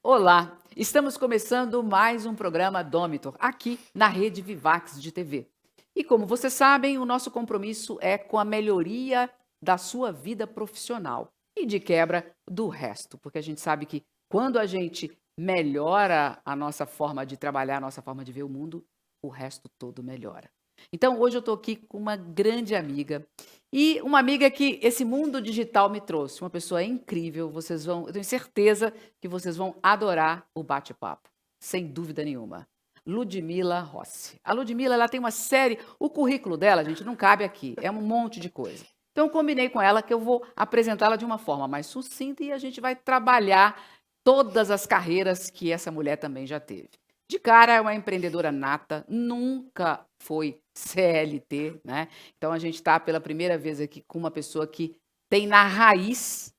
Olá, estamos começando mais um programa Domitor, aqui na rede Vivax de TV. E como vocês sabem, o nosso compromisso é com a melhoria da sua vida profissional e de quebra do resto, porque a gente sabe que quando a gente melhora a nossa forma de trabalhar, a nossa forma de ver o mundo, o resto todo melhora. Então, hoje eu estou aqui com uma grande amiga e uma amiga que esse mundo digital me trouxe, uma pessoa incrível. Eu tenho certeza que vocês vão adorar o bate-papo, sem dúvida nenhuma. Ludmila Rossi. A Ludmila, ela tem uma série, o currículo dela, gente, não cabe aqui, é um monte de coisa. Então, eu combinei com ela que eu vou apresentá-la de uma forma mais sucinta e a gente vai trabalhar todas as carreiras que essa mulher também já teve. De cara, é uma empreendedora nata, nunca foi CLT, né? Então, a gente está pela primeira vez aqui com uma pessoa que tem na raiz,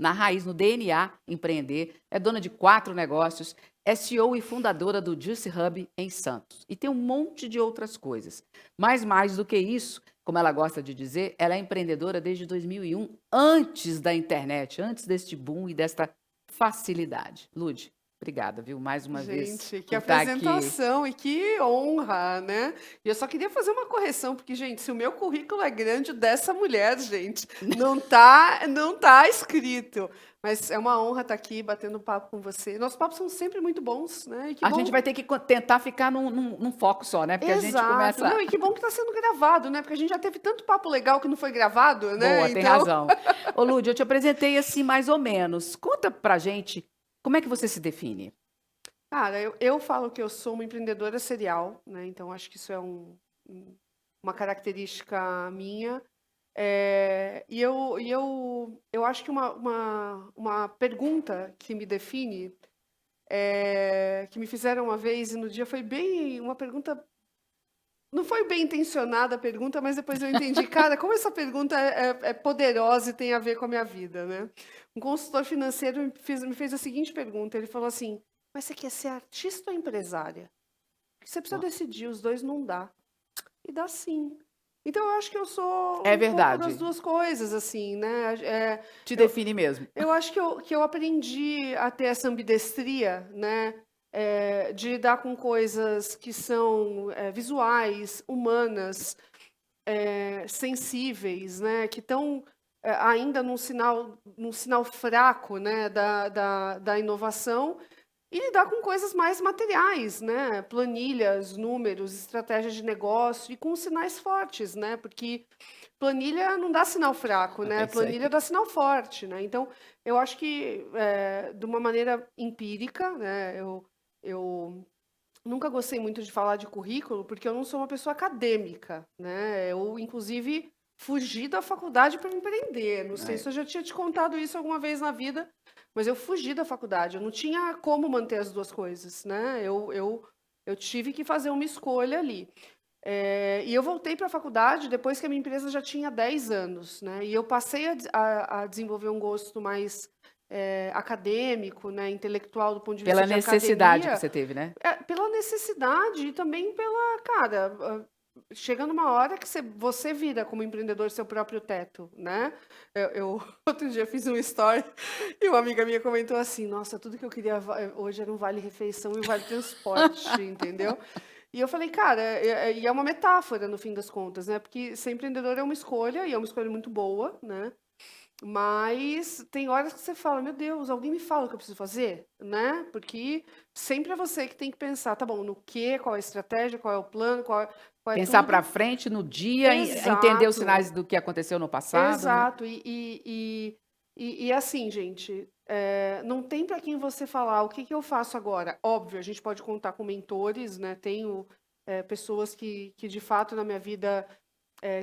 no DNA, empreender, é dona de 4 negócios, é CEO e fundadora do Juice Hub em Santos. E tem um monte de outras coisas. Mas mais do que isso, como ela gosta de dizer, ela é empreendedora desde 2001, antes da internet, antes deste boom e desta facilidade. Lud, obrigada, viu, mais uma vez Gente, que por estar aqui. apresentação e que honra, né? E eu só queria fazer uma correção, porque, gente, se o meu currículo é grande, o dessa mulher, gente, não tá escrito. Mas é uma honra estar aqui batendo papo com você. Nossos papos são sempre muito bons, né? E que A gente bom. vai ter que tentar ficar num foco só, né? Porque a gente Exato. começa. Não, e que bom que está sendo gravado, né? Porque a gente já teve tanto papo legal que não foi gravado, Boa, né? tem Então, razão. Ô, Lud, eu te apresentei assim mais ou menos. Conta pra gente como é que você se define. cara, eu falo que eu sou uma empreendedora serial, né? Então, acho que isso é uma característica minha. E eu acho que uma pergunta que me define, que me fizeram uma vez, e no dia foi bem uma pergunta. Não foi bem intencionada a pergunta, mas depois eu entendi, cara, como essa pergunta é poderosa e tem a ver com a minha vida, né? Um consultor financeiro me fez a seguinte pergunta: ele falou assim, mas você quer ser artista ou empresária? Porque você precisa Uau. decidir, os dois não dá. E dá sim. Então eu acho que eu sou É um pouco das verdade. duas coisas, assim, né? Te Eu, define mesmo. eu acho que eu aprendi a ter essa ambidestria, né? De lidar com coisas que são visuais, humanas, sensíveis, né? Que estão ainda num sinal fraco, né? Da inovação. E lidar com coisas mais materiais, né? Planilhas, números, estratégias de negócio e com sinais fortes, né? Porque planilha não dá sinal fraco, É né? isso aí. Planilha dá sinal forte, né? Então, eu acho que de uma maneira empírica, né? Eu nunca gostei muito de falar de currículo, porque eu não sou uma pessoa acadêmica, né? Eu, inclusive, fugi da faculdade para empreender. Não sei É. se eu já tinha te contado isso alguma vez na vida, mas eu fugi da faculdade. Eu não tinha como manter as duas coisas, né? Eu tive que fazer uma escolha ali. E eu voltei para a faculdade depois que a minha empresa já tinha 10 anos, né? E eu passei a desenvolver um gosto mais acadêmico, né? Intelectual do ponto de vista Pela de necessidade que academia. você teve, né? Pela necessidade e também pela, cara, chega numa hora que você vira como empreendedor seu próprio teto, né? Outro dia fiz um story e uma amiga minha comentou assim, nossa, tudo que eu queria hoje era um vale-refeição e um vale-transporte, entendeu? E eu falei, cara, e é uma metáfora no fim das contas, né? Porque ser empreendedor é uma escolha e é uma escolha muito boa, né? Mas tem horas que você fala: "Meu Deus, alguém me fala o que eu preciso fazer", né, porque sempre é você que tem que pensar: "Tá bom, no quê? Qual é a estratégia? Qual é o plano? Qual é Pensar para tudo?". frente no dia, entender os Exato, sinais do que aconteceu no passado, né? exato. E assim, gente, não tem para quem você falar: "O que que eu faço agora?". Óbvio, a gente pode contar com mentores, né, tenho, pessoas que de fato na minha vida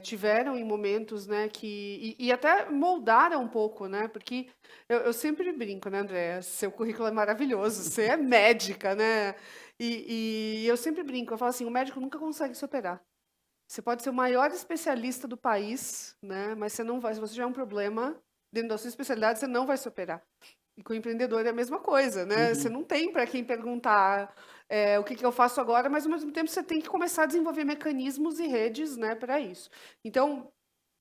tiveram em momentos, né, e até moldaram um pouco, né, porque eu sempre brinco, né, Andréa, seu currículo é maravilhoso, você é médica, né, e eu sempre brinco, eu falo assim, o médico nunca consegue se operar. Você pode ser o maior especialista do país, né, mas você não vai, se você tiver um problema dentro da sua especialidade, você não vai se operar. E com o empreendedor é a mesma coisa, né? Você Uhum. não tem para quem perguntar o que que eu faço agora, mas ao mesmo tempo você tem que começar a desenvolver mecanismos e redes, né, para isso. Então,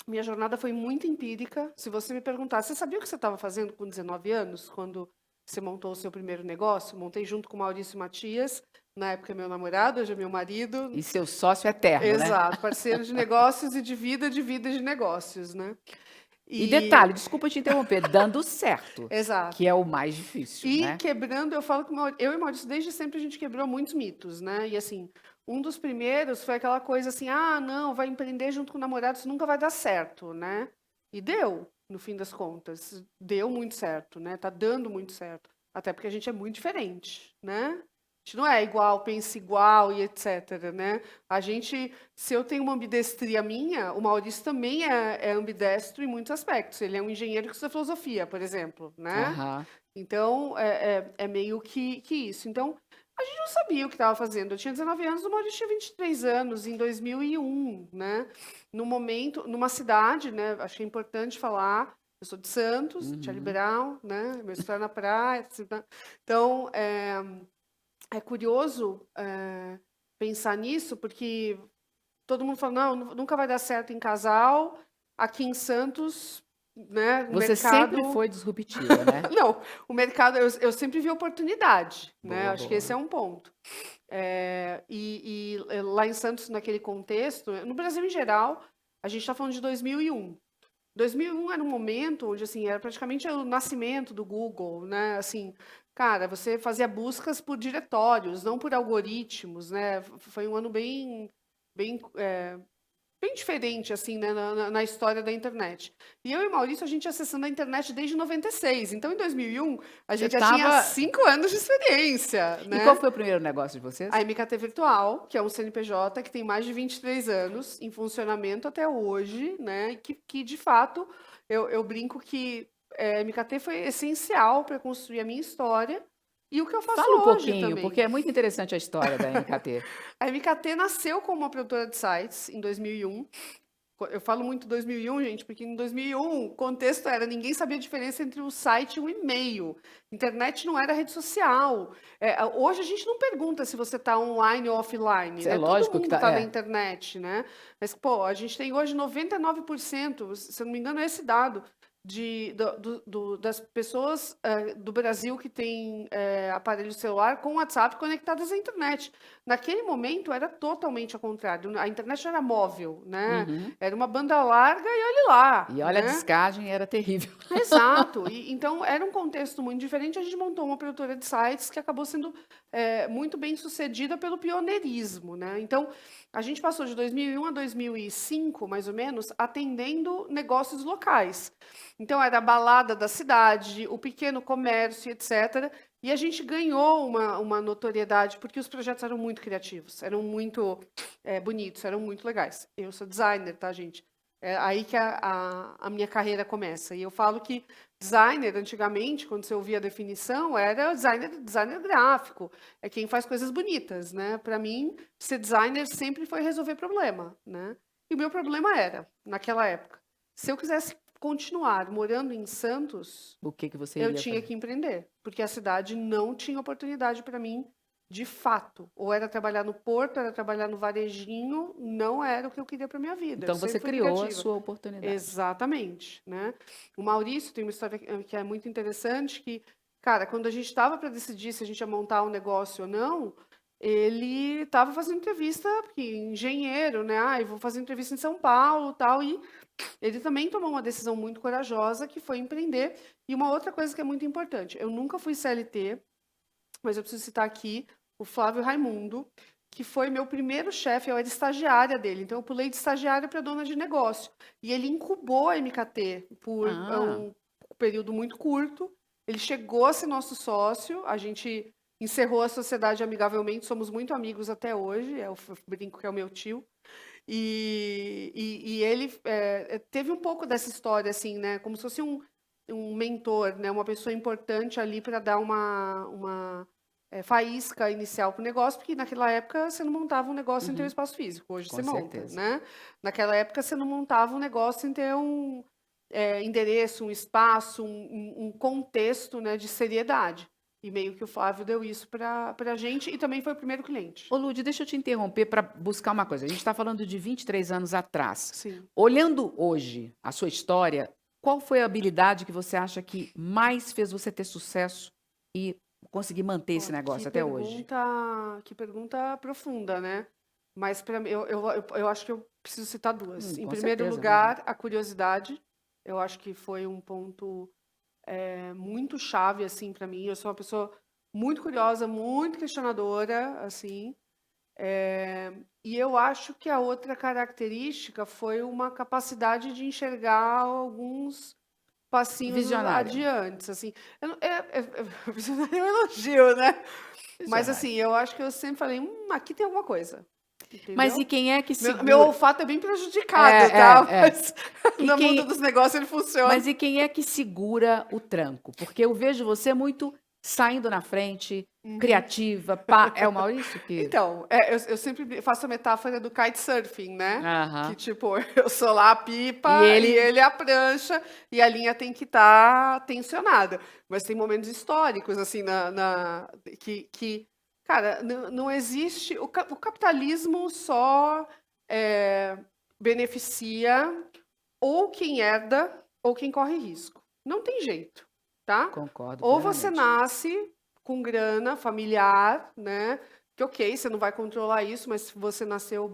minha jornada foi muito empírica. Se você me perguntar, você sabia o que você estava fazendo com 19 anos, quando você montou o seu primeiro negócio? Montei junto com o Maurício Matias, na época meu namorado, hoje é meu marido. E seu sócio eterno, né? Exato, parceiro de negócios e de vida de negócios, né? E detalhe, desculpa te interromper, dando certo, Exato. que é o mais difícil, E né? quebrando, eu falo que eu e o Maurício, desde sempre, a gente quebrou muitos mitos, né? E assim, um dos primeiros foi aquela coisa assim, ah, não, vai empreender junto com o namorado, isso nunca vai dar certo, né? E deu, no fim das contas. Deu muito certo, né? Tá dando muito certo. Até porque a gente é muito diferente, né? A gente não é igual, pensa igual e etc, né? A gente, se eu tenho uma ambidestria minha, o Maurício também é ambidestro em muitos aspectos. Ele é um engenheiro que estuda filosofia, por exemplo, né? Aham. Então, é meio que isso. Então, a gente não sabia o que estava fazendo. Eu tinha 19 anos, o Maurício tinha 23 anos, em 2001, né? No momento, numa cidade, né? Achei importante falar. Eu sou de Santos, tia Uhum. liberal, né? Meu escritório na praia. Assim, tá? Então, é curioso pensar nisso, porque todo mundo fala, não, nunca vai dar certo em casal. Aqui em Santos, né? O Você sempre mercado. foi disruptiva, né? Não, o mercado, eu sempre vi oportunidade, né? Boa, Acho que esse é boa. um ponto. Lá em Santos, naquele contexto, no Brasil em geral, a gente está falando de 2001. 2001 era um momento onde, assim, era praticamente o nascimento do Google, né? Assim, cara, você fazia buscas por diretórios, não por algoritmos, né? Foi um ano bem bem diferente, assim, né, na história da internet. E eu e o Maurício, a gente acessando a internet desde 96. Então, em 2001, a Você gente já tinha estava. 5 anos de experiência, E qual né? foi o primeiro negócio de vocês? A MKT Virtual, que é um CNPJ que tem mais de 23 anos em funcionamento até hoje, né? E que de fato, eu brinco que a MKT foi essencial para construir a minha história e o que eu faço Fala um hoje pouquinho, também. porque é muito interessante a história da MKT. A MKT nasceu como uma produtora de sites em 2001. Eu falo muito 2001, gente, porque em 2001 o contexto era ninguém sabia a diferença entre o site e o e-mail. Internet não era rede social. Hoje a gente não pergunta se você está online ou offline, É né? Todo lógico que mundo tá. está na É. internet, né? Mas, pô, a gente tem hoje 99%, se eu não me engano, é esse dado, das pessoas do Brasil que têm aparelho celular com WhatsApp conectadas à internet. Naquele momento era totalmente ao contrário. A internet era móvel, né? Uhum. Era uma banda larga e olhe lá, E olha, a né? descagem era terrível. Exato. Então era um contexto muito diferente. A gente montou uma produtora de sites que acabou sendo muito bem sucedida pelo pioneirismo, né? Então a gente passou de 2001 a 2005, mais ou menos, atendendo negócios locais. Então era a balada da cidade, o pequeno comércio, etc. E a gente ganhou uma notoriedade porque os projetos eram muito criativos, eram muito bonitos, eram muito legais. Eu sou designer, tá, gente? É aí que a minha carreira começa. E eu falo que designer, antigamente, quando você ouvia a definição, era designer gráfico. É quem faz coisas bonitas, né? Para mim, ser designer sempre foi resolver problema, né? E o meu problema era, naquela época, se eu quisesse continuar morando em Santos, O que você eu iria tinha fazer? que empreender, porque a cidade não tinha oportunidade para mim de fato. Ou era trabalhar no porto, era trabalhar no varejinho, não era o que eu queria para minha vida. Eu Então você sempre fui criou a criativa. sua oportunidade. Exatamente, né? O Maurício tem uma história que é muito interessante, que, cara, quando a gente estava para decidir se a gente ia montar um negócio ou não, ele estava fazendo entrevista, porque engenheiro, né? Ah, eu vou fazer entrevista em São Paulo, tal, e ele também tomou uma decisão muito corajosa, que foi empreender. E uma outra coisa que é muito importante, eu nunca fui CLT, mas eu preciso citar aqui o Flávio Raimundo, que foi meu primeiro chefe, eu era estagiária dele, então eu pulei de estagiária para dona de negócio. E ele incubou a MKT por Ah, um período muito curto. Ele chegou a ser nosso sócio, a gente encerrou a sociedade amigavelmente, somos muito amigos até hoje, eu brinco que é o meu tio. E ele teve um pouco dessa história, assim, né? Como se fosse um mentor, né? Uma pessoa importante ali para dar uma faísca inicial para o negócio, porque naquela época você não montava um negócio sem ter um uhum, espaço físico. Hoje com você monta, certeza. né? Naquela época você não montava um negócio sem ter um endereço, um espaço, um contexto, né, de seriedade. E meio que o Flávio deu isso para a gente e também foi o primeiro cliente. Ô, Lud, deixa eu te interromper para buscar uma coisa. A gente está falando de 23 anos atrás. Sim. Olhando hoje a sua história, qual foi a habilidade que você acha que mais fez você ter sucesso e conseguir manter esse Ó, negócio até hoje? que pergunta profunda, né? Mas para mim, eu acho que eu preciso citar duas. Em Com primeiro certeza, imagino. lugar, a curiosidade. Eu acho que foi um ponto muito chave assim para mim. Eu sou uma pessoa muito curiosa, muito questionadora, assim. E eu acho que a outra característica foi uma capacidade de enxergar alguns passinhos Visionária. adiantes, assim. Eu não- visionário é um elogio, né? Mas Visionária. assim, eu acho que eu sempre falei, aqui tem alguma coisa, Mas e entendeu? quem é que Meu segura? olfato é bem prejudicado, tá? É. Mas E no mundo quem, dos negócios ele mas funciona. e quem é que segura o tranco? Porque eu vejo você muito saindo na frente, Uhum. criativa, pá. É o Maurício que. Então, eu sempre faço a metáfora do kitesurfing, né? Que Aham. tipo, eu sou lá a E pipa e ele. ele a prancha e a linha tem que estar tensionada. Mas tem momentos históricos, assim, cara, não existe. O capitalismo só é, beneficia ou quem herda ou quem corre risco. Não tem jeito, tá? Concordo Ou você plenamente. nasce com grana familiar, né? Que ok, você não vai controlar isso, mas se você nasceu,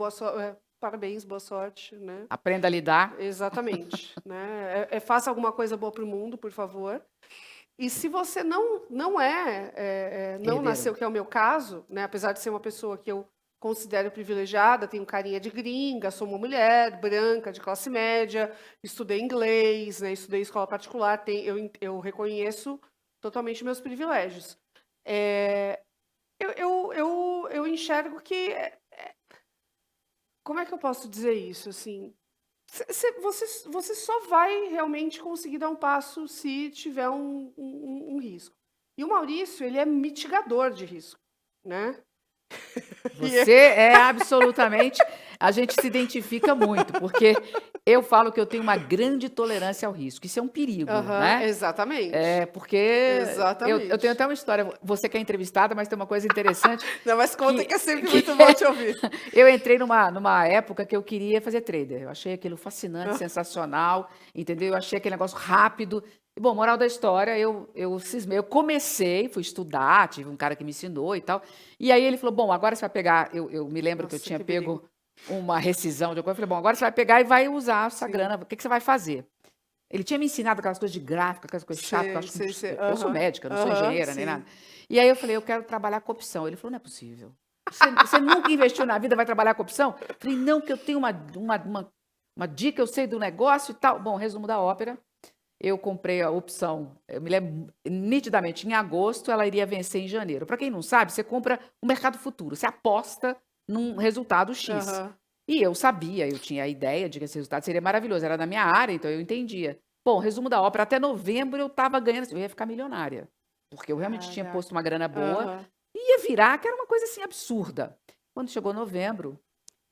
parabéns, boa sorte, né? Aprenda a lidar. Exatamente, né? Faça alguma coisa boa para o mundo, por favor. E se você não Herdeiro. nasceu, que é o meu caso, né? Apesar de ser uma pessoa que eu considero privilegiada, tenho carinha de gringa, sou uma mulher branca de classe média, estudei inglês, né? Estudei escola particular, eu reconheço totalmente meus privilégios. É, eu enxergo que, como é que eu posso dizer isso, assim? Você só vai realmente conseguir dar um passo se tiver um risco. E o Maurício, ele é mitigador de risco, né? E Você é absolutamente. A gente se identifica muito, porque eu falo que eu tenho uma grande tolerância ao risco. Isso é um perigo, aham, né? exatamente. Porque eu tenho Exatamente. até uma história. Você que é entrevistada, mas tem uma coisa interessante Não, mas conta que que, é sempre que muito bom te ouvir. eu entrei numa época que eu queria fazer trader. Eu achei aquilo fascinante, Ah, sensacional, entendeu? Eu achei aquele negócio rápido. E, bom, moral da história, eu cismei. Eu comecei, fui estudar, tive um cara que me ensinou e tal. E aí ele falou: bom, agora você vai pegar. Eu me lembro que eu nossa, tinha que perigo. pego uma rescisão de alguma coisa. Eu falei: bom, agora você vai pegar e vai usar essa Sim. grana. O que, que você vai fazer? Ele tinha me ensinado aquelas coisas de gráfica, aquelas coisas chatas, que eu Sei, acho sei, sei. eu sou Aham, médica, não sou aham, engenheira nem nada. sim. E aí eu falei, eu quero trabalhar com opção. Ele falou, não é possível. Você nunca investiu na vida, vai trabalhar com opção? Eu falei, não, que eu tenho uma dica, eu sei do negócio e tal. Bom, resumo da ópera. Eu comprei a opção, eu me lembro nitidamente, em agosto, ela iria vencer em janeiro. Para quem não sabe, você compra o mercado futuro, você aposta num resultado X. Aham. E eu sabia, eu tinha a ideia de que esse resultado seria maravilhoso, era da minha área, então eu entendia. Bom, resumo da ópera, até novembro eu estava ganhando, eu ia ficar milionária, porque eu realmente tinha posto Caraca. uma grana boa, Aham. e ia virar, que era uma coisa assim absurda. Quando chegou novembro,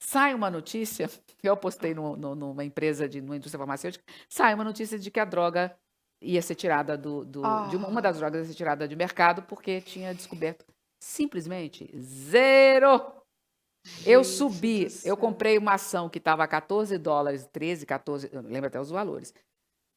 sai uma notícia, eu postei numa empresa, numa indústria farmacêutica, sai uma notícia de que a droga ia ser tirada de uma das Ah, drogas ia ser tirada de mercado, porque tinha descoberto simplesmente zero. Eu gente do subi, eu céu. comprei uma ação que estava a $14, 13, 14, eu não lembro até os valores.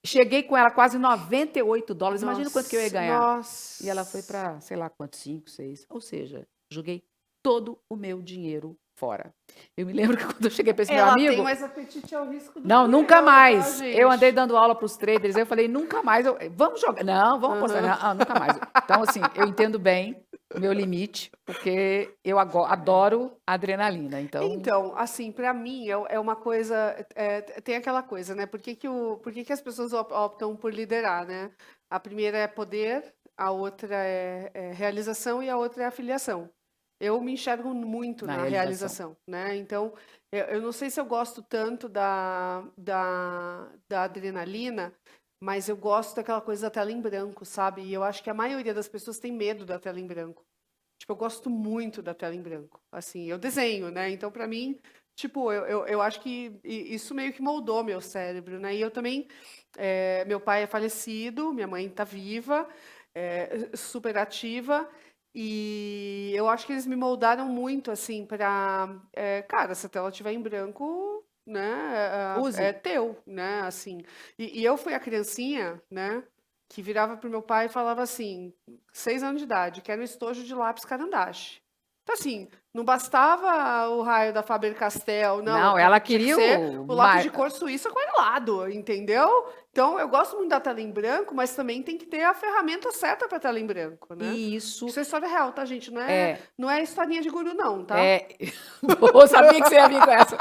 Cheguei com ela quase $98. Imagina quanto que eu ia Nossa, ganhar. E ela foi nossa. para, sei lá quanto, 5, 6. Ou seja, joguei todo o meu dinheiro fora. Eu me lembro que quando eu cheguei para esse meu Ela tem amigo, mais apetite ao risco do não, que nunca eu, tá, mais. Eu andei gente? dando aula para os traders, eu falei, nunca mais. Vamos jogar. Não, vamos apostar. Aham. Não, nunca mais. Então, assim, eu entendo bem o meu limite, porque eu adoro adrenalina. Então, Então, assim, para mim é uma coisa, tem aquela coisa, né? Por que que as pessoas optam por liderar, né? A primeira é poder, a outra é realização e a outra é afiliação. Eu me enxergo muito na na realização. realização, né? Então, eu não sei se eu gosto tanto da adrenalina, mas eu gosto daquela coisa da tela em branco, sabe? E eu acho que a maioria das pessoas tem medo da tela em branco. Tipo, eu gosto muito da tela em branco. Assim, eu desenho, né? Então, para mim, tipo, eu acho que isso meio que moldou meu cérebro, né? E eu também, meu pai é falecido, minha mãe está viva, super ativa, e eu acho que eles me moldaram muito, assim, para, cara, se a tela estiver em branco, né, é Use. teu, né? Assim. E eu fui a criancinha, né? que virava pro meu pai e falava assim, 6 anos de idade, quero um estojo de lápis Carandache. Então, assim, não bastava o raio da Faber-Castell, não, Não, ela tinha que queria ser o o lápis de cor suíça aquarelado, entendeu? Então, eu gosto muito da tela em branco, mas também tem que ter a ferramenta certa para tela em branco, né? E isso Isso é história real, tá, gente? é, Não é historinha de guru, não, tá? eu sabia que você ia vir com essa.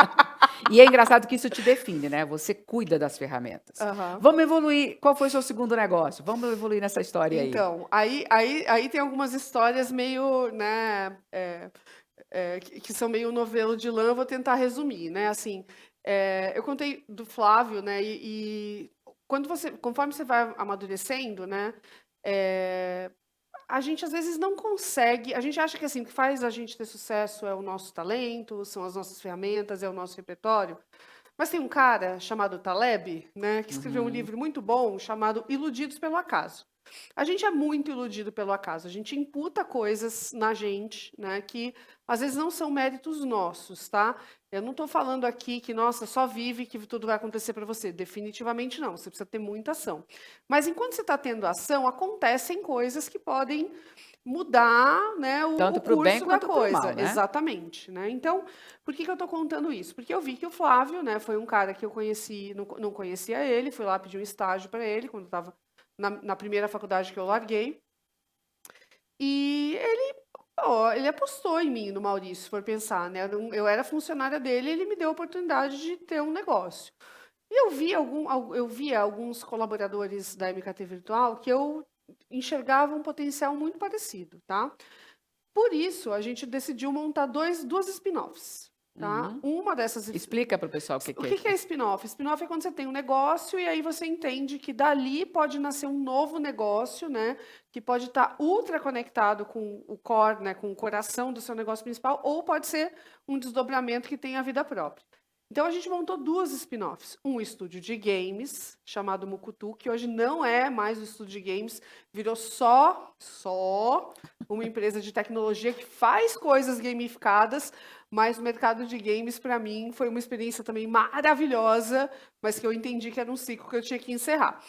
E é engraçado que isso te define, né? Você cuida das ferramentas. Aham. Vamos evoluir. Qual foi o seu segundo negócio? Vamos evoluir nessa história aí. Então, aí tem algumas histórias meio, né, que são meio novelo de lã, eu vou tentar resumir, né? Assim, eu contei do Flávio, né? E conforme você vai amadurecendo, né? A gente às vezes não consegue, a gente acha que assim, o que faz a gente ter sucesso é o nosso talento, são as nossas ferramentas, é o nosso repertório. Mas tem um cara chamado Taleb, né, que escreveu um Uhum. livro muito bom chamado Iludidos pelo Acaso. A gente é muito iludido pelo acaso, a gente imputa coisas na gente, né, que às vezes não são méritos nossos, tá? Eu não estou falando aqui que, nossa, só vive que tudo vai acontecer para você. Definitivamente não, você precisa ter muita ação. Mas enquanto você está tendo ação, acontecem coisas que podem mudar, né, o Tanto para o bem curso da quanto para o coisa. mal, né? Exatamente, né? Então, por que eu estou contando isso? Porque eu vi que o Flávio, né, foi um cara que eu conheci, não conhecia ele, fui lá pedir um estágio para ele quando eu estava na primeira faculdade que eu larguei. E ele apostou em mim, no Maurício, se for pensar, né? Eu era funcionária dele, ele me deu a oportunidade de ter um negócio. E eu via alguns colaboradores da MKT Virtual que eu enxergava um potencial muito parecido, tá? Por isso, a gente decidiu montar duas spin-offs, tá? Uhum. Uma dessas Explica para o pessoal o que o que é. que é spin-off? Spin-off é quando você tem um negócio e aí você entende que dali pode nascer um novo negócio, né? Que pode estar ultra conectado com o core, né? Com o coração do seu negócio principal, ou pode ser um desdobramento que tem a vida própria. Então a gente montou duas spin-offs. Um estúdio de games, chamado Mukutu, que hoje não é mais um estúdio de games, virou só uma empresa de tecnologia que faz coisas gamificadas, mas o mercado de games, para mim, foi uma experiência também maravilhosa, mas que eu entendi que era um ciclo que eu tinha que encerrar.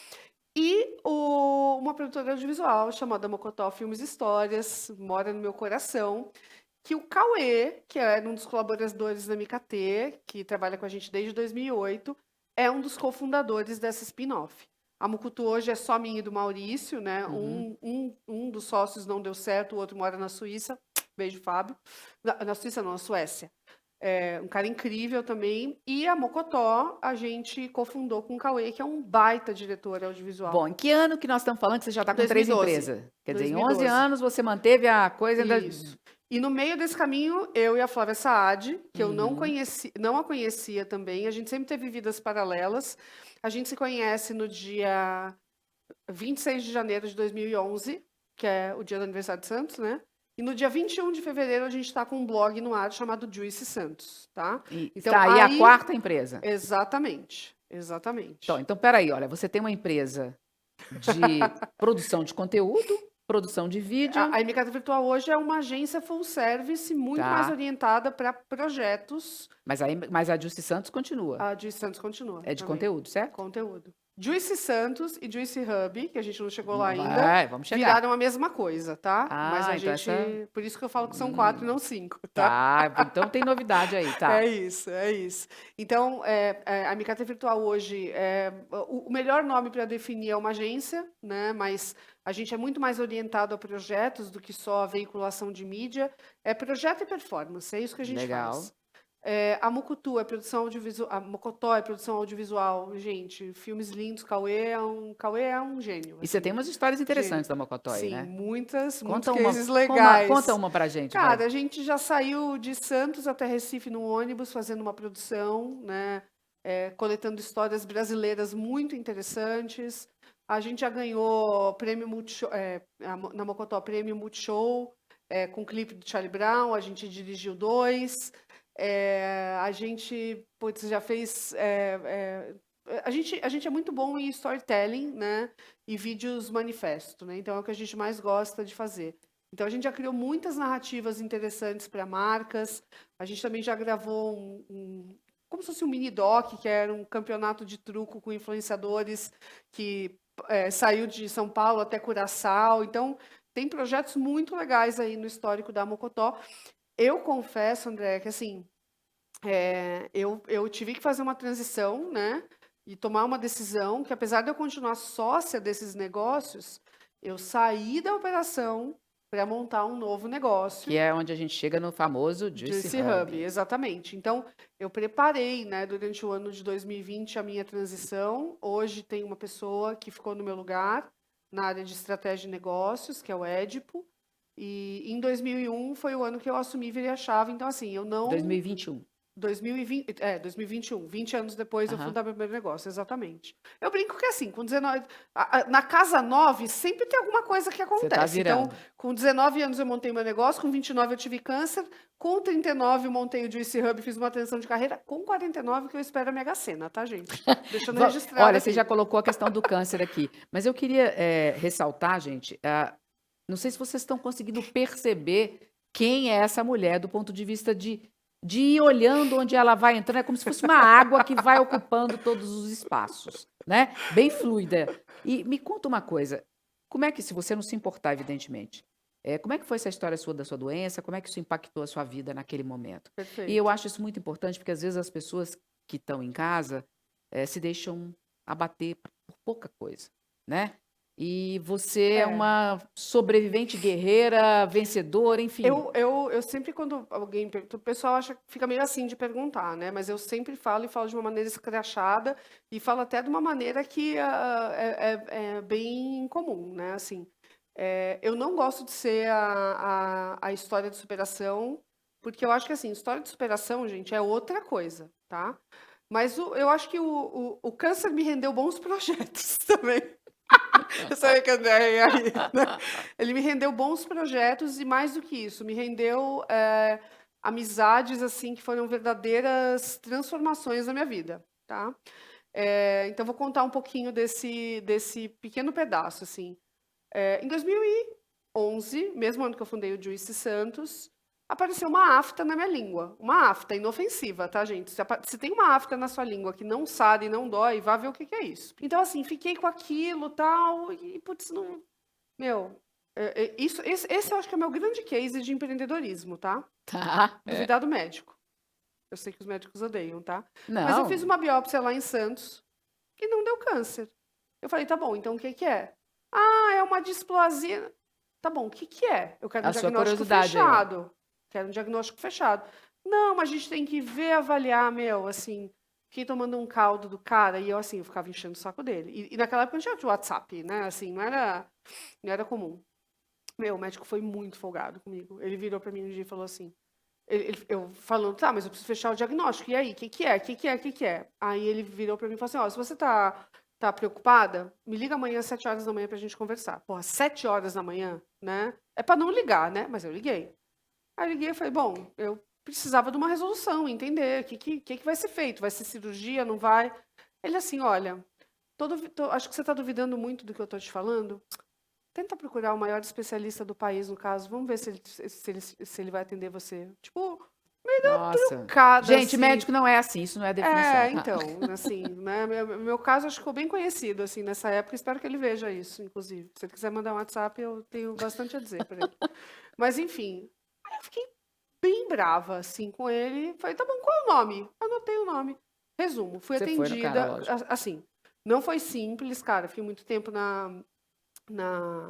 E uma produtora audiovisual chamada Mocotó Filmes e Histórias, mora no meu coração, que o Cauê, que é um dos colaboradores da MKT, que trabalha com a gente desde 2008, é um dos cofundadores dessa spin-off. A Mukutu hoje é só minha e do Maurício, né? Uhum. Um dos sócios não deu certo, o outro mora na Suíça. Beijo, Fábio. Na Suíça não, na Suécia. Um cara incrível também. E a Mocotó, a gente cofundou com o Cauê, que é um baita diretor audiovisual. Bom, em que ano que nós estamos falando que você já está com 3 2012. empresas? Quer dizer, em 11 2012. anos você manteve a coisa ainda. Isso. E no meio desse caminho, eu e a Flávia Saad, que eu não Uhum. não a conhecia também, a gente sempre teve vidas paralelas. A gente se conhece no dia 26 de janeiro de 2011, que é o dia do aniversário de Santos, né? E no dia 21 de fevereiro a gente está com um blog no ar chamado Juice Santos, tá? E Então está aí a quarta empresa. Exatamente, exatamente. Então, peraí, olha, você tem uma empresa de produção de conteúdo, produção de vídeo. A MKT Virtual hoje é uma agência full service, muito mais Tá. orientada para projetos. Mas a Juicy Santos continua. A Juice Santos continua É de também. conteúdo, certo? Conteúdo. Juice Santos e Juice Hub, que a gente não chegou lá ainda, Vai, vamos chegar. viraram a mesma coisa, tá? Mas a então gente. Por isso que eu falo que são 4 e não 5, tá? Tá, então tem novidade aí, tá? É isso, é isso. Então, a MKT Virtual hoje, o melhor nome para definir é uma agência, né? Mas a gente é muito mais orientado a projetos do que só a veiculação de mídia. É projeto e performance, é isso que a gente Legal. faz. A Mukutu é produção audiovisual, a Mocotó é produção audiovisual, gente, filmes lindos, Cauê é um gênio. E você assim. tem umas histórias interessantes da Mocotó aí, Sim, né? muitos Conta cases uma, legais. conta uma pra gente, vai. Cara, a gente já saiu de Santos até Recife no ônibus, fazendo uma produção, né? Coletando histórias brasileiras muito interessantes. A gente já ganhou prêmio Multishow, na Mocotó, prêmio Multishow, com o clipe do Charlie Brown, a gente dirigiu 2. A gente já fez. A gente é muito bom em storytelling, né? E vídeos manifesto, né? Então é o que a gente mais gosta de fazer. Então a gente já criou muitas narrativas interessantes para marcas. A gente também já gravou como se fosse um mini doc, que era um campeonato de truco com influenciadores que saiu de São Paulo até Curaçao. Então, tem projetos muito legais aí no histórico da Mocotó. Eu confesso, André, que assim, eu tive que fazer uma transição, né? E tomar uma decisão que, apesar de eu continuar sócia desses negócios, eu saí da operação para montar um novo negócio. Que é onde a gente chega no famoso Juicy Juicy Hub, Hub. exatamente. Então, eu preparei, né, durante o ano de 2020 a minha transição. Hoje tem uma pessoa que ficou no meu lugar na área de estratégia de negócios, que é o Édipo. E em 2001 foi o ano que eu assumi e virei a chave. Então, assim, eu não 2021. 2021, 20 anos depois eu Aham. fundar meu primeiro negócio, exatamente. Eu brinco que assim, com 19, na casa 9 sempre tem alguma coisa que Você tá acontece. Então, virando. com 19 anos eu montei meu negócio, com 29 eu tive câncer, com 39 eu montei o Juicy Hub, fiz uma transição de carreira, com 49 que eu espero a Mega Sena, tá, gente? Deixando registrado Olha, você já aqui. colocou a questão do câncer aqui, mas eu queria ressaltar, gente, não sei se vocês estão conseguindo perceber quem é essa mulher do ponto de vista de ir olhando onde ela vai entrando, é como se fosse uma água que vai ocupando todos os espaços, né? Bem fluida. E me conta uma coisa, como é que, se você não se importar, evidentemente, como é que foi essa história sua da sua doença? Como é que isso impactou a sua vida naquele momento? E eu Perfeito. acho isso muito importante, porque às vezes as pessoas que estão em casa se deixam abater por pouca coisa, né? E você é É. uma sobrevivente guerreira, vencedora, enfim. Eu sempre, quando alguém pergunta, o pessoal acha que fica meio assim de perguntar, né? Mas eu sempre falo e falo de uma maneira escrachada e falo até de uma maneira que é bem comum, né? Assim, eu não gosto de ser a história de superação, porque eu acho que, assim, história de superação, gente, é outra coisa, tá? Mas eu acho que o câncer me rendeu bons projetos também. Eu sabia que a André ia rir, né? Ele me rendeu bons projetos e, mais do que isso, me rendeu amizades assim que foram verdadeiras transformações na minha vida, tá? Então, vou contar um pouquinho desse pequeno pedaço, assim. Em 2011, mesmo ano que eu fundei o Juicy Santos, apareceu uma afta na minha língua. Uma afta inofensiva, tá, gente? Se tem uma afta na sua língua que não sara e não dói, vá ver o que que é isso. Então, assim, fiquei com aquilo tal, e, putz, não. Meu, esse eu acho que é o meu grande case de empreendedorismo, tá? Tá? Duvidar do médico. Eu sei que os médicos odeiam, tá? Mas eu fiz Não, uma biópsia lá em Santos e não deu câncer. Eu falei, tá bom, então o que que é? Ah, é uma displasia. Tá bom, o que que é? Eu quero um a sua diagnóstico curiosidade aí, ó. fechado. Quero um diagnóstico fechado. Não, mas a gente tem que ver, avaliar, meu, assim. Fiquei tomando um caldo do cara e eu, assim, eu ficava enchendo o saco dele. E naquela época não tinha WhatsApp, né? Assim, não era comum. Meu, o médico foi muito folgado comigo. Ele virou pra mim um dia e falou assim. Eu falando, tá, mas eu preciso fechar o diagnóstico. E aí, o que que é? O que que é? O que que é? Aí ele virou pra mim e falou assim, ó, se você tá preocupada, me liga amanhã às 7 horas da manhã pra gente conversar. Porra, 7 horas da manhã, né? É pra não ligar, né? Mas eu liguei. Aí eu liguei e falei, bom, eu precisava de uma resolução, entender o que vai ser feito. Vai ser cirurgia, não vai? Ele assim, olha, acho que você tá duvidando muito do que eu tô te falando. Tenta procurar o maior especialista do país, no caso. Vamos ver se ele vai atender você. Tipo, Nossa. cada Gente, assim. médico não é assim, isso não é definição, tá? Então, assim, né? Meu caso acho que ficou bem conhecido assim nessa época. Espero que ele veja isso, inclusive. Se ele quiser mandar um WhatsApp, eu tenho bastante a dizer para ele. Mas enfim, aí eu fiquei bem brava assim com ele. Falei, tá bom, qual é o nome? Anotei o nome. Resumo, fui Você foi no cara, atendida, lógico. assim, não foi simples, cara. Fiquei muito tempo na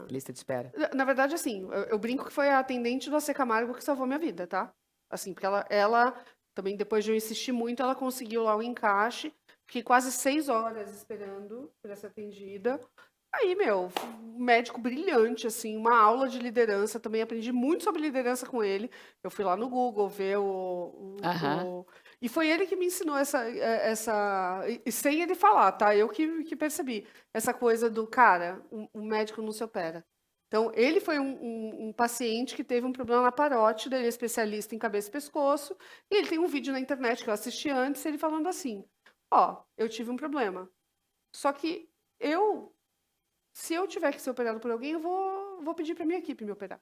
Lista de espera. Na verdade, assim, eu brinco que foi a atendente do AC Camargo que salvou minha vida, tá? Assim, porque ela também, depois de eu insistir muito, ela conseguiu lá o encaixe. Fiquei quase 6 horas esperando para ser atendida. Aí, meu, um médico brilhante, assim, uma aula de liderança. Também aprendi muito sobre liderança com ele. Eu fui lá no Google ver Aham. e foi ele que me ensinou e sem ele falar, tá? Eu que percebi. Essa coisa do, cara, o médico não se opera. Então, ele foi um paciente que teve um problema na parótida, ele é especialista em cabeça e pescoço, e ele tem um vídeo na internet que eu assisti antes, ele falando assim, ó, eu tive um problema. Só que se eu tiver que ser operado por alguém, eu vou pedir para minha equipe me operar.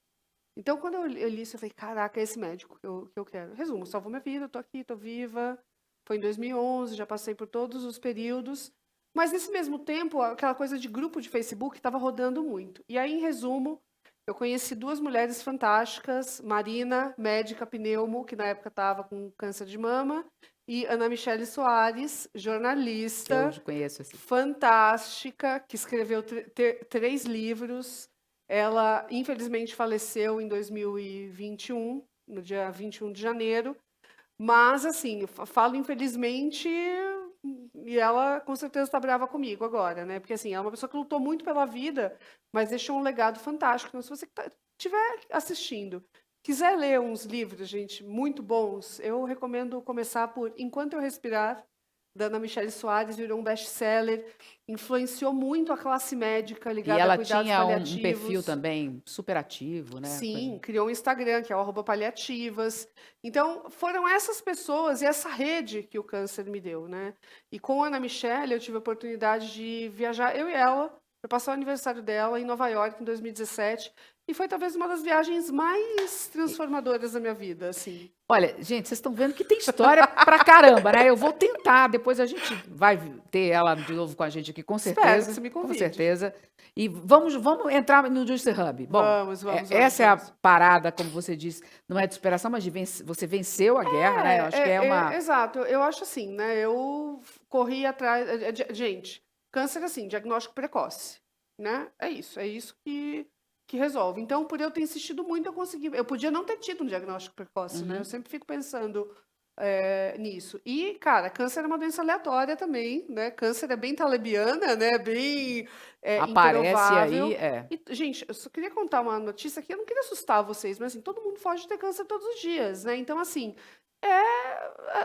Então, quando eu li isso, eu falei, caraca, é esse médico que eu quero. Resumo, salvou minha vida, eu tô aqui, tô viva. Foi em 2011, já passei por todos os períodos. Mas nesse mesmo tempo, aquela coisa de grupo de Facebook estava rodando muito. E aí, em resumo, eu conheci duas mulheres fantásticas, Marina, médica pneumo, que na época estava com câncer de mama, e Ana Michele Soares, Que eu jornalista, conheço assim. fantástica, que escreveu 3 livros. Ela, infelizmente, faleceu em 2021, no dia 21 de janeiro. Mas, assim, eu falo infelizmente, e ela com certeza está brava comigo agora, né? Porque, assim, é uma pessoa que lutou muito pela vida, mas deixou um legado fantástico. Então, se você estiver assistindo, quiser ler uns livros, gente, muito bons, eu recomendo começar por Enquanto Eu Respirar, da Ana Michele Soares, virou um best-seller, influenciou muito a classe médica E ligada a ela cuidados tinha um perfil paliativos. também super ativo, né? Sim, criou um Instagram, que é o @paliativas. Então, foram essas pessoas e essa rede que o câncer me deu, né? E com a Ana Michele, eu tive a oportunidade de viajar, eu e ela, para passar o aniversário dela em Nova York, em 2017. E foi talvez uma das viagens mais transformadoras da minha vida, assim. Olha, gente, vocês estão vendo que tem história pra caramba, né? Eu vou tentar, depois a gente vai ter ela de novo com a gente aqui, Espero que você me com convide. certeza. E vamos entrar no Juicy Hub. Bom, Vamos. essa é a parada, como você disse, não é de superação, mas você venceu a guerra, né? Eu acho que é uma. Exato. Eu acho assim, né? Eu corri atrás. Gente, câncer assim, diagnóstico precoce, né? É isso que resolve. Então, por eu ter insistido muito, eu consegui. Eu podia não ter tido um diagnóstico precoce, né? Eu sempre fico pensando nisso. E, cara, câncer é uma doença aleatória também, né? Câncer é bem talebiana, né? Bem Aparece aí, improvável. E, gente, eu só queria contar uma notícia aqui, eu não queria assustar vocês, mas assim, todo mundo foge de ter câncer todos os dias, né? Então, assim,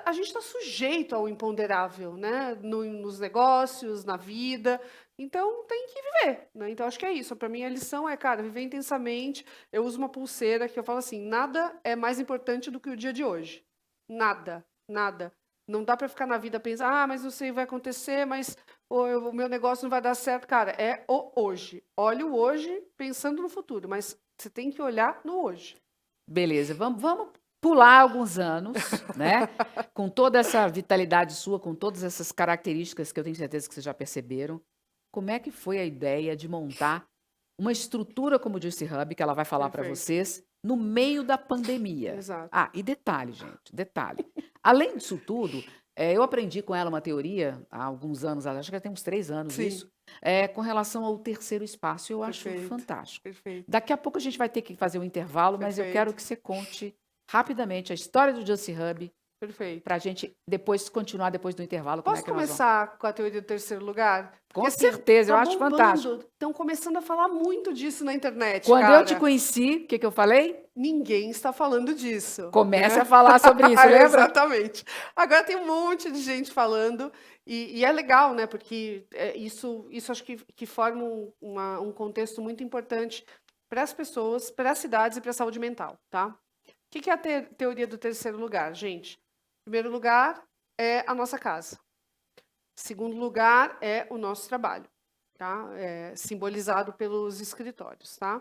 a gente está sujeito ao imponderável, né? Nos negócios, na vida. Então, tem que viver, né? Então, acho que é isso. Para mim, a lição é, cara, viver intensamente. Eu uso uma pulseira que eu falo assim, nada é mais importante do que o dia de hoje. Nada, nada. Não dá para ficar na vida pensando, mas não sei o que vai acontecer, mas o meu negócio não vai dar certo. Cara, é o hoje. Olha o hoje pensando no futuro, mas você tem que olhar no hoje. Beleza, vamos pular alguns anos, né? Com toda essa vitalidade sua, com todas essas características que eu tenho certeza que vocês já perceberam. Como é que foi a ideia de montar uma estrutura como o Juicy Hub, que ela vai falar para Perfeito. vocês, no meio da pandemia? Exato. Ah, e detalhe, gente, detalhe. Além disso tudo, eu aprendi com ela uma teoria há alguns anos, acho que já tem uns 3 anos Sim. isso, com relação ao terceiro espaço. Eu acho Perfeito. fantástico. Perfeito. Daqui a pouco a gente vai ter que fazer um intervalo, mas eu quero Perfeito. que você conte rapidamente a história do Juicy Hub, Perfeito. para a gente depois continuar depois do intervalo. Como é Posso que nós vamos? começar com a teoria do terceiro lugar? Com Porque, assim, certeza, eu tá acho bombando. fantástico. Estão começando a falar muito disso na internet, Quando eu te cara. conheci, o que eu falei? Ninguém está falando disso. Comece né? a falar sobre isso, lembra? Exatamente. Agora tem um monte de gente falando, e é legal, né? Porque isso acho que forma um contexto muito importante para as pessoas, para as cidades e para a saúde mental, tá? O que é a teoria do terceiro lugar, gente? Primeiro lugar é a nossa casa. Segundo lugar é o nosso trabalho, tá? Simbolizado pelos escritórios, tá?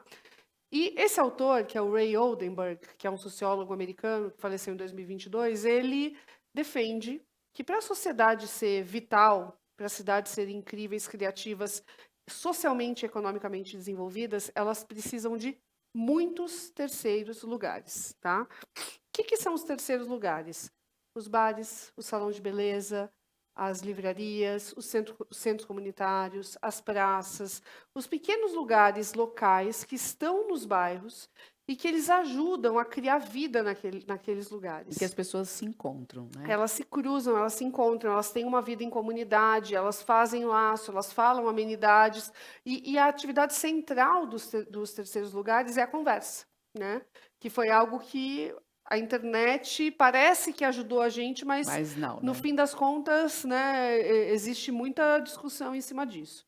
E esse autor, que é o Ray Oldenburg, que é um sociólogo americano que faleceu em 2022, ele defende que para a sociedade ser vital, para as cidades serem incríveis, criativas, socialmente e economicamente desenvolvidas, elas precisam de muitos terceiros lugares, tá? O que são os terceiros lugares? Os bares, o salão de beleza, as livrarias, os centros comunitários, as praças, os pequenos lugares locais que estão nos bairros e que eles ajudam a criar vida naqueles lugares. Em que as pessoas se encontram, né? Elas se cruzam, elas se encontram, elas têm uma vida em comunidade, elas fazem laço, elas falam amenidades. E a atividade central dos terceiros lugares é a conversa, né? Que foi algo que a internet parece que ajudou a gente, mas não, no né? fim das contas, né, existe muita discussão em cima disso.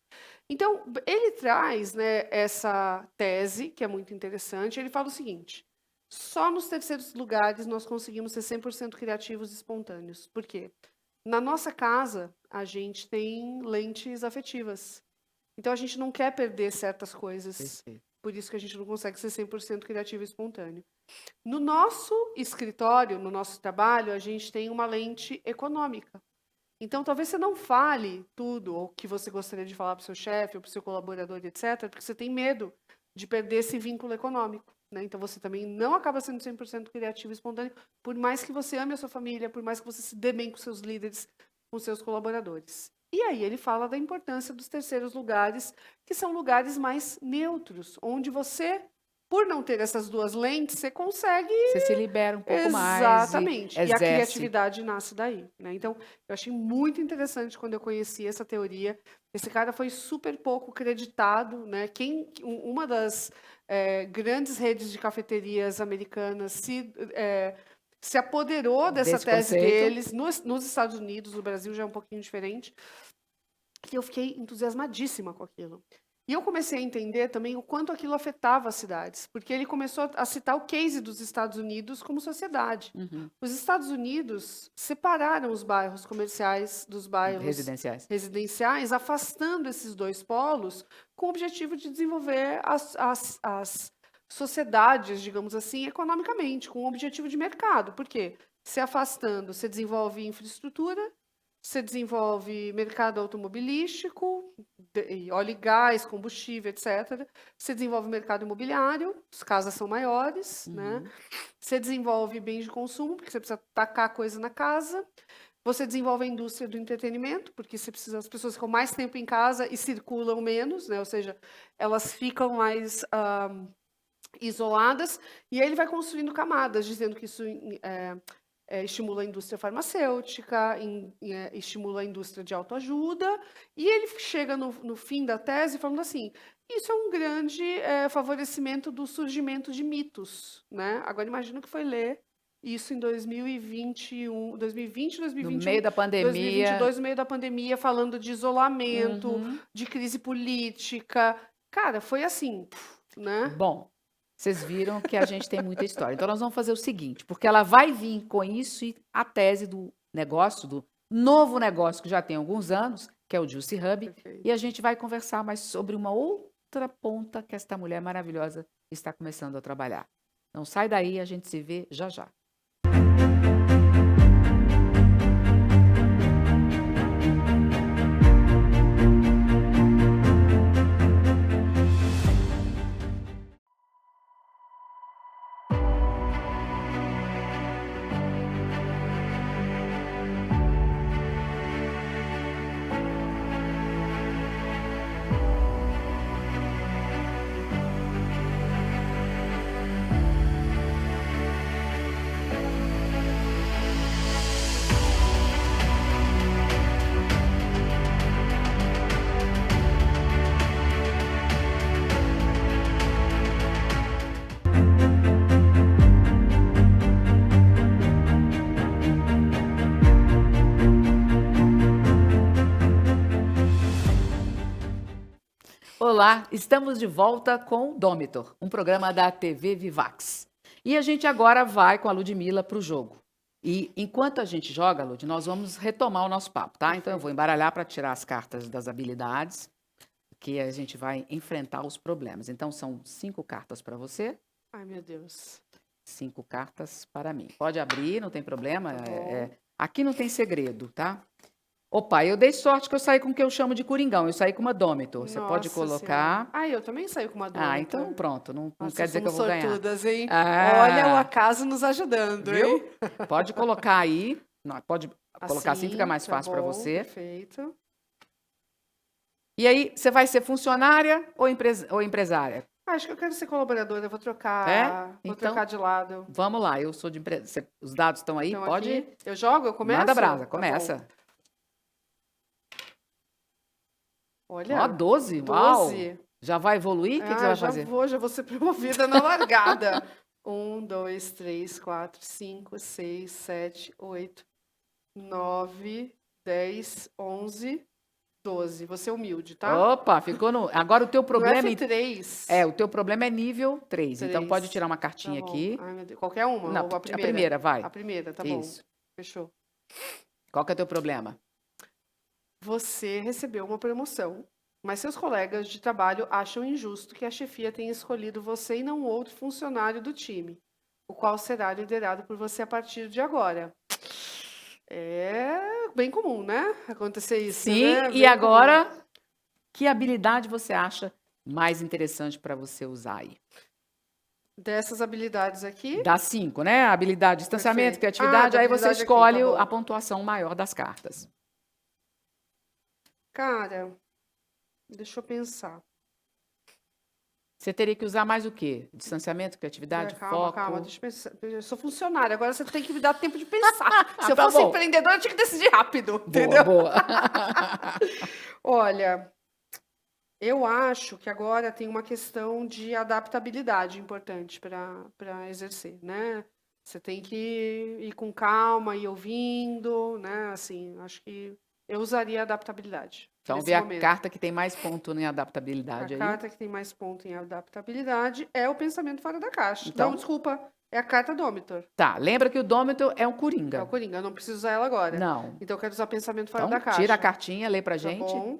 Então, ele traz, né, essa tese, que é muito interessante. Ele fala o seguinte: só nos terceiros lugares nós conseguimos ser 100% criativos e espontâneos. Por quê? Na nossa casa, a gente tem lentes afetivas. Então, a gente não quer perder certas coisas. Perfeito. Por isso que a gente não consegue ser 100% criativo e espontâneo. No nosso escritório, no nosso trabalho, a gente tem uma lente econômica. Então, talvez você não fale tudo o que você gostaria de falar para o seu chefe ou para o seu colaborador, etc., porque você tem medo de perder esse vínculo econômico, né? Então, você também não acaba sendo 100% criativo e espontâneo, por mais que você ame a sua família, por mais que você se dê bem com seus líderes, com seus colaboradores. E aí ele fala da importância dos terceiros lugares, que são lugares mais neutros, onde você, por não ter essas duas lentes, você consegue. Você se libera um pouco mais e Exatamente. E a exerce. criatividade nasce daí, né? Então, eu achei muito interessante quando eu conheci essa teoria. Esse cara foi super pouco creditado, né? Uma das grandes redes de cafeterias americanas se apoderou dessa Desse tese conceito. deles nos Estados Unidos. No Brasil já é um pouquinho diferente. E eu fiquei entusiasmadíssima com aquilo. E eu comecei a entender também o quanto aquilo afetava as cidades, porque ele começou a citar o case dos Estados Unidos como sociedade. Uhum. Os Estados Unidos separaram os bairros comerciais dos bairros Residenciais. afastando esses dois polos com o objetivo de desenvolver as sociedades, digamos assim, economicamente, com o objetivo de mercado. Por quê? Se afastando, você desenvolve infraestrutura, você desenvolve mercado automobilístico, óleo e gás, combustível, etc. Você desenvolve mercado imobiliário, as casas são maiores, né? Você desenvolve bens de consumo, porque você precisa tacar coisa na casa. Você desenvolve a indústria do entretenimento, porque você precisa, as pessoas ficam mais tempo em casa e circulam menos, né? Ou seja, elas ficam mais isoladas. E aí ele vai construindo camadas, dizendo que isso estimula a indústria farmacêutica, estimula a indústria de autoajuda, e ele chega no fim da tese falando assim, isso é um grande favorecimento do surgimento de mitos, né? Agora imagino que foi ler isso em 2021, 2020, 2021, No meio da pandemia. 2022, no meio da pandemia, falando de isolamento, de crise política. Cara, foi assim, né? Bom, vocês viram que a gente tem muita história. Então, nós vamos fazer o seguinte, porque ela vai vir com isso e a tese do negócio, do novo negócio que já tem alguns anos, que é o Juicy Hub, Perfeito. e a gente vai conversar mais sobre uma outra ponta que esta mulher maravilhosa está começando a trabalhar. Não sai daí, a gente se vê já já. Olá, estamos de volta com o Domitor, um programa da TV Vivax. E a gente agora vai com a Ludmilla para o jogo. E enquanto a gente joga, Lud, nós vamos retomar o nosso papo, tá? Então eu vou embaralhar para tirar as cartas das habilidades, que a gente vai enfrentar os problemas. Então são 5 cartas para você. Ai, meu Deus. 5 cartas para mim. Pode abrir, não tem problema. Tá bom. Aqui não tem segredo, tá? Opa, eu dei sorte que eu saí com o que eu chamo de coringão. Eu saí com uma Domitor. Você pode Nossa colocar. Senhora. Ah, eu também saí com uma Domitor. Ah, então pronto. Não Nossa, quer dizer que eu vou ganhar. sortudas, hein? Ah. Olha o acaso nos ajudando, Viu? hein? Pode colocar aí. Não, pode colocar assim, fica mais tá fácil para bom, você. Perfeito. E aí, você vai ser funcionária ou empresária? Acho que eu quero ser colaboradora, eu vou trocar, vou Então, trocar de lado. Vamos lá, eu sou de empresa. Os dados estão aí? Então, Pode? aqui, eu jogo? Eu começo? Manda brasa, Tá bom. começa. Olha, Ó, 12. Uau! 12. Já vai evoluir? O que você vai já fazer? já vou ser promovida na largada. 1, 2, 3, 4, 5, 6, 7, 8, 9, 10, 11, 12. Vou ser humilde, tá? Opa, ficou no. Agora o teu No problema. F3. O teu problema é nível 3. Então 3. pode tirar uma Tá cartinha bom. aqui. Ai, meu Deus. Qualquer uma? Não, Ou a primeira, vai. A primeira, tá Isso. bom. Fechou. Qual que é o teu problema? Você recebeu uma promoção, mas seus colegas de trabalho acham injusto que a chefia tenha escolhido você e não outro funcionário do time, o qual será liderado por você a partir de agora. É bem comum, né? Acontecer isso, Sim, né? e Bem comum. agora, que habilidade você acha mais interessante para você usar aí? Dessas habilidades aqui, Dá 5, né? Habilidade, distanciamento, perfeito. criatividade, Da aí você habilidade aqui, escolhe tá a bom. pontuação maior das cartas. Cara, deixa eu pensar. Você teria que usar mais o quê? Distanciamento, criatividade, Calma, foco? deixa eu pensar. Eu sou funcionária, agora você tem que me dar tempo de pensar. Se eu Tá fosse bom. empreendedora, eu tinha que decidir rápido, Boa, entendeu? boa. Olha, eu acho que agora tem uma questão de adaptabilidade importante para exercer, né? Você tem que ir com calma e ouvindo, né? Assim, acho que eu usaria adaptabilidade Então, nesse vê a momento. carta que tem mais ponto em A adaptabilidade aí. carta que tem mais ponto em adaptabilidade é o pensamento fora da caixa. Então, Não, desculpa, é a carta Domitor. tá. Lembra que o Dômito é um É o coringa. Coringa, eu não preciso usar ela agora. Não. Então eu quero usar pensamento fora Então, da caixa. tira a cartinha, lê pra Tá gente. bom?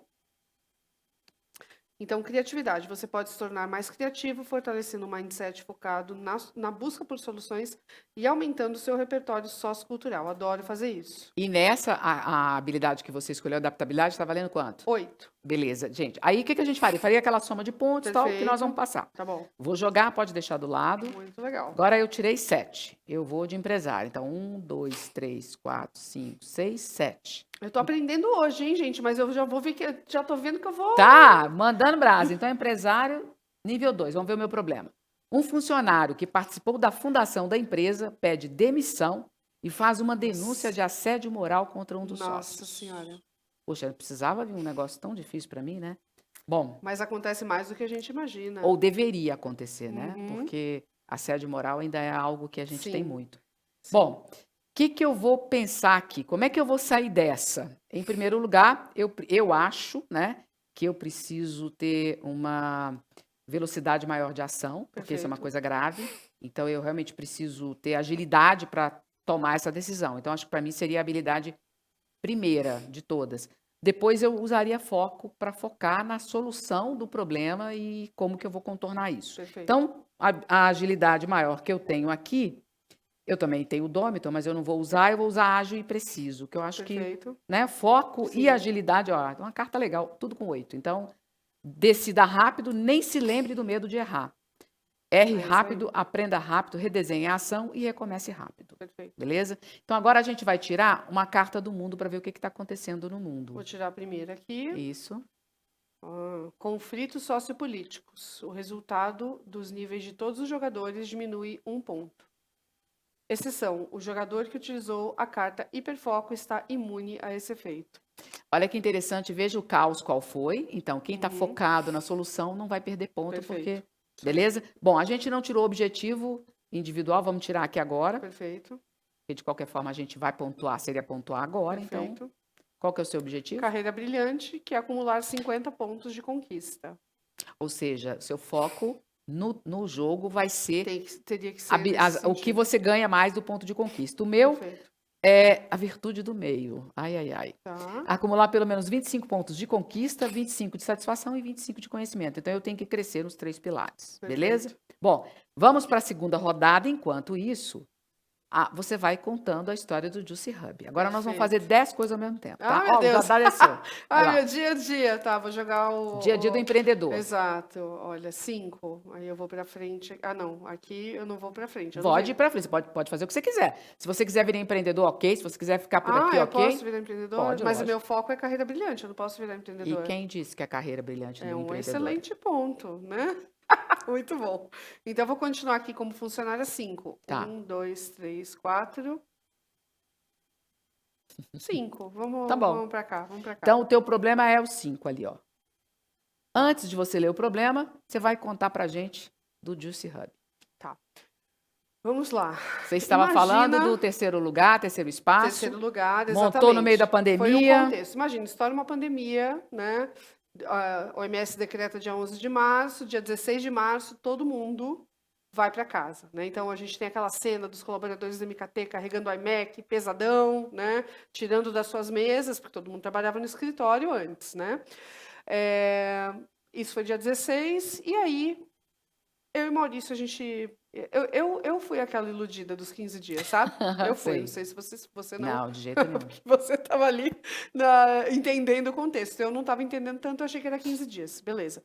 Então, criatividade. Você pode se tornar mais criativo, fortalecendo um mindset focado na busca por soluções e aumentando o seu repertório sociocultural. Adoro fazer isso. E nessa, a habilidade que você escolheu, adaptabilidade, está valendo quanto? 8. Beleza, gente. Aí, o que a gente faria? Faria aquela soma de pontos, tal, que nós vamos Perfeito. passar. Tá bom. Vou jogar, pode deixar do lado. Muito legal. Agora eu tirei 7. Eu vou de empresário. Então, 1, 2, 3, 4, 5, 6, 7. Eu tô aprendendo hoje, hein, gente? Mas eu já vou ver que já tô vendo que eu vou. Tá, mandando brasa. Então, empresário, nível 2. Vamos ver o meu problema. Um funcionário que participou da fundação da empresa pede demissão e faz uma denúncia de assédio moral contra um dos Nossa sócios. Senhora. Poxa, precisava vir um negócio tão difícil para mim, né? Bom, Mas acontece mais do que a gente imagina. ou deveria acontecer, né? Uhum. Porque assédio moral ainda é algo que a gente tem Sim. muito. Sim. Bom, o que eu vou pensar aqui? Como é que eu vou sair dessa? Em primeiro lugar, eu acho, né, que eu preciso ter uma velocidade maior de ação, porque isso é uma Perfeito. coisa grave. Então, eu realmente preciso ter agilidade para tomar essa decisão. Então, acho que para mim seria a habilidade primeira de todas. Depois, eu usaria foco para focar na solução do problema e como que eu vou contornar isso. Perfeito. Então, a agilidade maior que eu tenho aqui, eu também tenho o Dômito, mas eu não vou usar, eu vou usar ágil e preciso, que eu acho que, Perfeito. né, foco Sim. e agilidade, ó, é uma carta legal, tudo com 8. Então, decida rápido, nem se lembre do medo de errar. Erre isso rápido, aí. aprenda rápido, redesenhe a ação e recomece rápido. Perfeito. Beleza? Então, agora a gente vai tirar uma carta do mundo para ver o que está acontecendo no mundo. Vou tirar a primeira aqui. Isso. Conflitos sociopolíticos. O resultado dos níveis de todos os jogadores diminui 1 ponto. Exceção: o jogador que utilizou a carta hiperfoco está imune a esse efeito. Olha que interessante, veja o caos qual foi. Então, quem está focado na solução não vai perder ponto, Perfeito. porque. Beleza? Bom, a gente não tirou o objetivo individual, vamos tirar aqui agora, Perfeito. porque de qualquer forma a gente vai pontuar, seria pontuar agora. Então, Perfeito. qual que é o seu objetivo? Carreira brilhante, que é acumular 50 pontos de conquista. Ou seja, seu foco no jogo vai ser Teria que ser nesse o que sentido. você ganha mais do ponto de conquista. O meu Perfeito. é a virtude do meio. Ai, ai, ai. Tá. Acumular pelo menos 25 pontos de conquista, 25 de satisfação e 25 de conhecimento. Então, eu tenho que crescer nos 3 pilares. Beleza? Perfeito. Bom, vamos para a segunda rodada. Enquanto isso, você vai contando a história do Juicy Hub. Agora nós vamos fazer 10 coisas ao mesmo tempo, tá? Ai, meu Ó, Deus. o Dadá é seu. Vai Ai, lá. meu dia a dia. Tá, vou jogar o... Dia a dia do empreendedor. Exato. Olha, 5. Aí eu vou pra frente. Ah, não. Aqui eu não vou pra frente. eu não Pode ir venho. para frente, você pode fazer o que você quiser. Se você quiser virar empreendedor, ok. Se você quiser ficar por aqui, eu ok. posso virar empreendedor? Pode, Mas o lógico. meu foco é carreira brilhante. Eu não posso virar E empreendedor. quem disse que a carreira brilhante É do um empreendedor? excelente ponto, né? Muito bom. Então, eu vou continuar aqui como funcionária 5. Tá. 1, 2, 3, 4. 5. Vamos, Tá bom. vamos pra cá, vamos pra cá. Então, o teu problema é o 5 ali, ó. Antes de você ler o problema, você vai contar pra gente do Juicy Hub. Vamos lá. Você estava falando do terceiro lugar, terceiro espaço. Terceiro lugar, exatamente. Montou no meio da Foi pandemia. o contexto. Imagina, estoura uma pandemia, né? A OMS decreta dia 11 de março, dia 16 de março, todo mundo vai para casa, né? Então, a gente tem aquela cena dos colaboradores da MKT carregando o iMac, pesadão, né? Tirando das suas mesas, porque todo mundo trabalhava no escritório antes, né? Isso foi dia 16, e aí, eu e Maurício, a gente Eu fui aquela iludida dos 15 dias, sabe? Eu fui, não Sei. sei se você não, Não, de jeito nenhum. porque você estava ali entendendo o contexto. Eu não estava entendendo tanto, eu achei que era 15 dias. Beleza.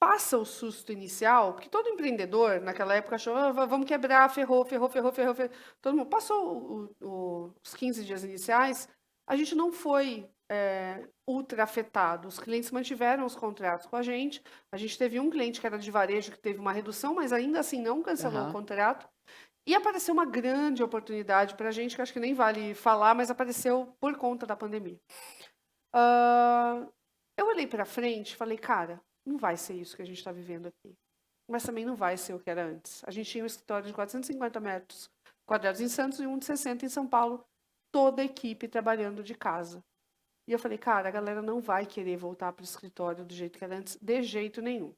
Passa o susto inicial, porque todo empreendedor naquela época achou, vamos quebrar, ferrou. Todo mundo passou os 15 dias iniciais, a gente não foi ultra afetado. Os clientes mantiveram os contratos com a gente. A gente teve um cliente que era de varejo que teve uma redução, mas ainda assim não cancelou o Aham. contrato. E apareceu uma grande oportunidade para a gente, que acho que nem vale falar, mas apareceu por conta da pandemia. Eu olhei para frente e falei, cara, não vai ser isso que a gente está vivendo aqui. Mas também não vai ser o que era antes. A gente tinha um escritório de 450 metros quadrados em Santos e um de 60 em São Paulo, toda a equipe trabalhando de casa. E eu falei, cara, a galera não vai querer voltar para o escritório do jeito que era antes, de jeito nenhum.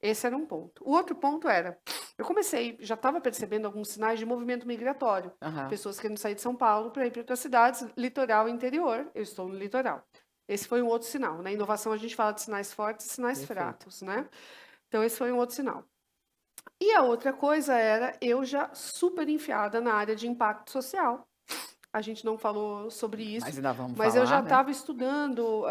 Esse era um ponto. O outro ponto era, eu comecei, já estava percebendo alguns sinais de movimento migratório. Aham. Pessoas querendo sair de São Paulo para ir para outras cidades, litoral e interior. Eu estou no litoral. Esse foi um outro sinal. Na inovação a gente fala de sinais fortes e sinais Perfeito. fracos, né? Então esse foi um outro sinal. E a outra coisa era eu já super enfiada na área de impacto social. A gente não falou sobre isso, Mas ainda vamos mas eu já falar, né? estava estudando,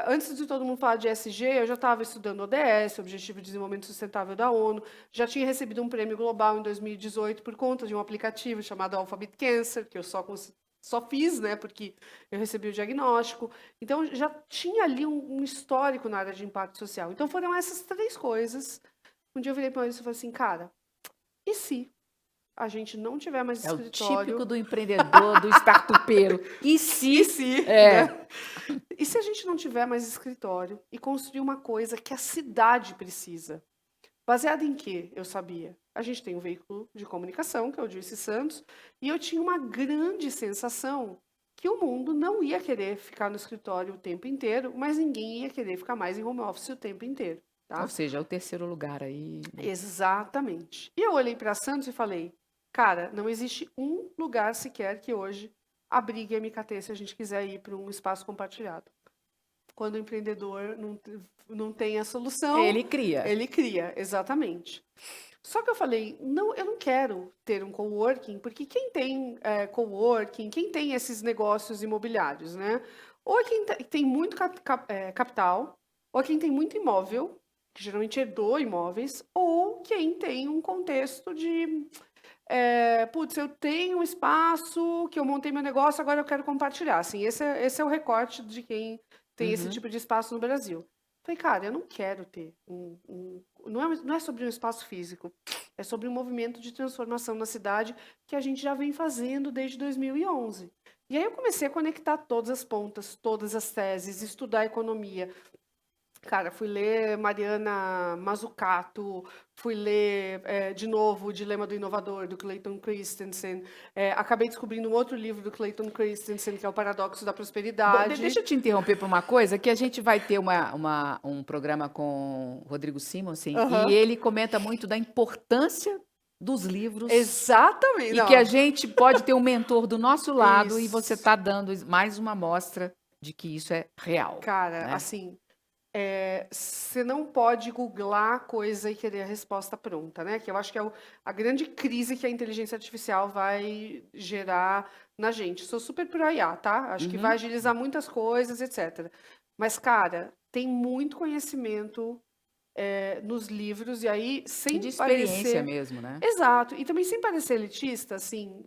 antes de todo mundo falar de ESG, eu já estava estudando ODS, Objetivo de Desenvolvimento Sustentável da ONU, já tinha recebido um prêmio global em 2018 por conta de um aplicativo chamado Alphabet Cancer, que eu só fiz, né, porque eu recebi o diagnóstico. Então, já tinha ali um histórico na área de impacto social. Então, foram essas três coisas. Um dia eu virei para o Maurício e falei assim, cara, e se a gente não tiver mais É o escritório? típico do empreendedor, do startupeiro. E E se... se, É. né? E se a gente não tiver mais escritório e construir uma coisa que a cidade precisa? Baseado em quê? Eu sabia. A gente tem um veículo de comunicação, que é o Dirce Santos, e eu tinha uma grande sensação que o mundo não ia querer ficar no escritório o tempo inteiro, mas ninguém ia querer ficar mais em home office o tempo inteiro, Ou tá? seja, é o terceiro lugar aí. Exatamente. E eu olhei para Santos e falei, cara, não existe um lugar sequer que hoje abrigue a MKT se a gente quiser ir para um espaço compartilhado. Quando o empreendedor não tem a solução, Ele cria. ele cria, exatamente. Só que eu falei, não, eu não quero ter um coworking, porque quem tem coworking, quem tem esses negócios imobiliários, né? Ou é quem tem muito capital, ou é quem tem muito imóvel, que geralmente herdou imóveis, ou quem tem um contexto de, putz, eu tenho um espaço que eu montei meu negócio, agora eu quero compartilhar. Assim, esse é o recorte de quem tem esse Uhum. tipo de espaço no Brasil. Falei, cara, eu não quero ter não é sobre um espaço físico, é sobre um movimento de transformação na cidade que a gente já vem fazendo desde 2011. E aí eu comecei a conectar todas as pontas, todas as teses, estudar economia. Cara, fui ler Mariana Mazzucato, fui ler de novo O Dilema do Inovador, do Clayton Christensen. Acabei descobrindo um outro livro do Clayton Christensen, que é O Paradoxo da Bom, Prosperidade. deixa eu te interromper por uma coisa, que a gente vai ter um programa com o Rodrigo Simonsen, Aham. e ele comenta muito da importância dos livros Exatamente. e Não, que a gente pode ter um mentor do nosso lado e você isso. está dando mais uma amostra de que isso é real, Cara, né? assim, você não pode googlar a coisa e querer a resposta pronta, né? Que eu acho que é a grande crise que a inteligência artificial vai gerar na gente. Sou super pro IA, tá? Acho que vai Uhum. agilizar muitas coisas, etc. Mas, cara, tem muito conhecimento nos livros, e aí, E sem de experiência parecer. mesmo, né? Exato, e também sem parecer elitista, assim,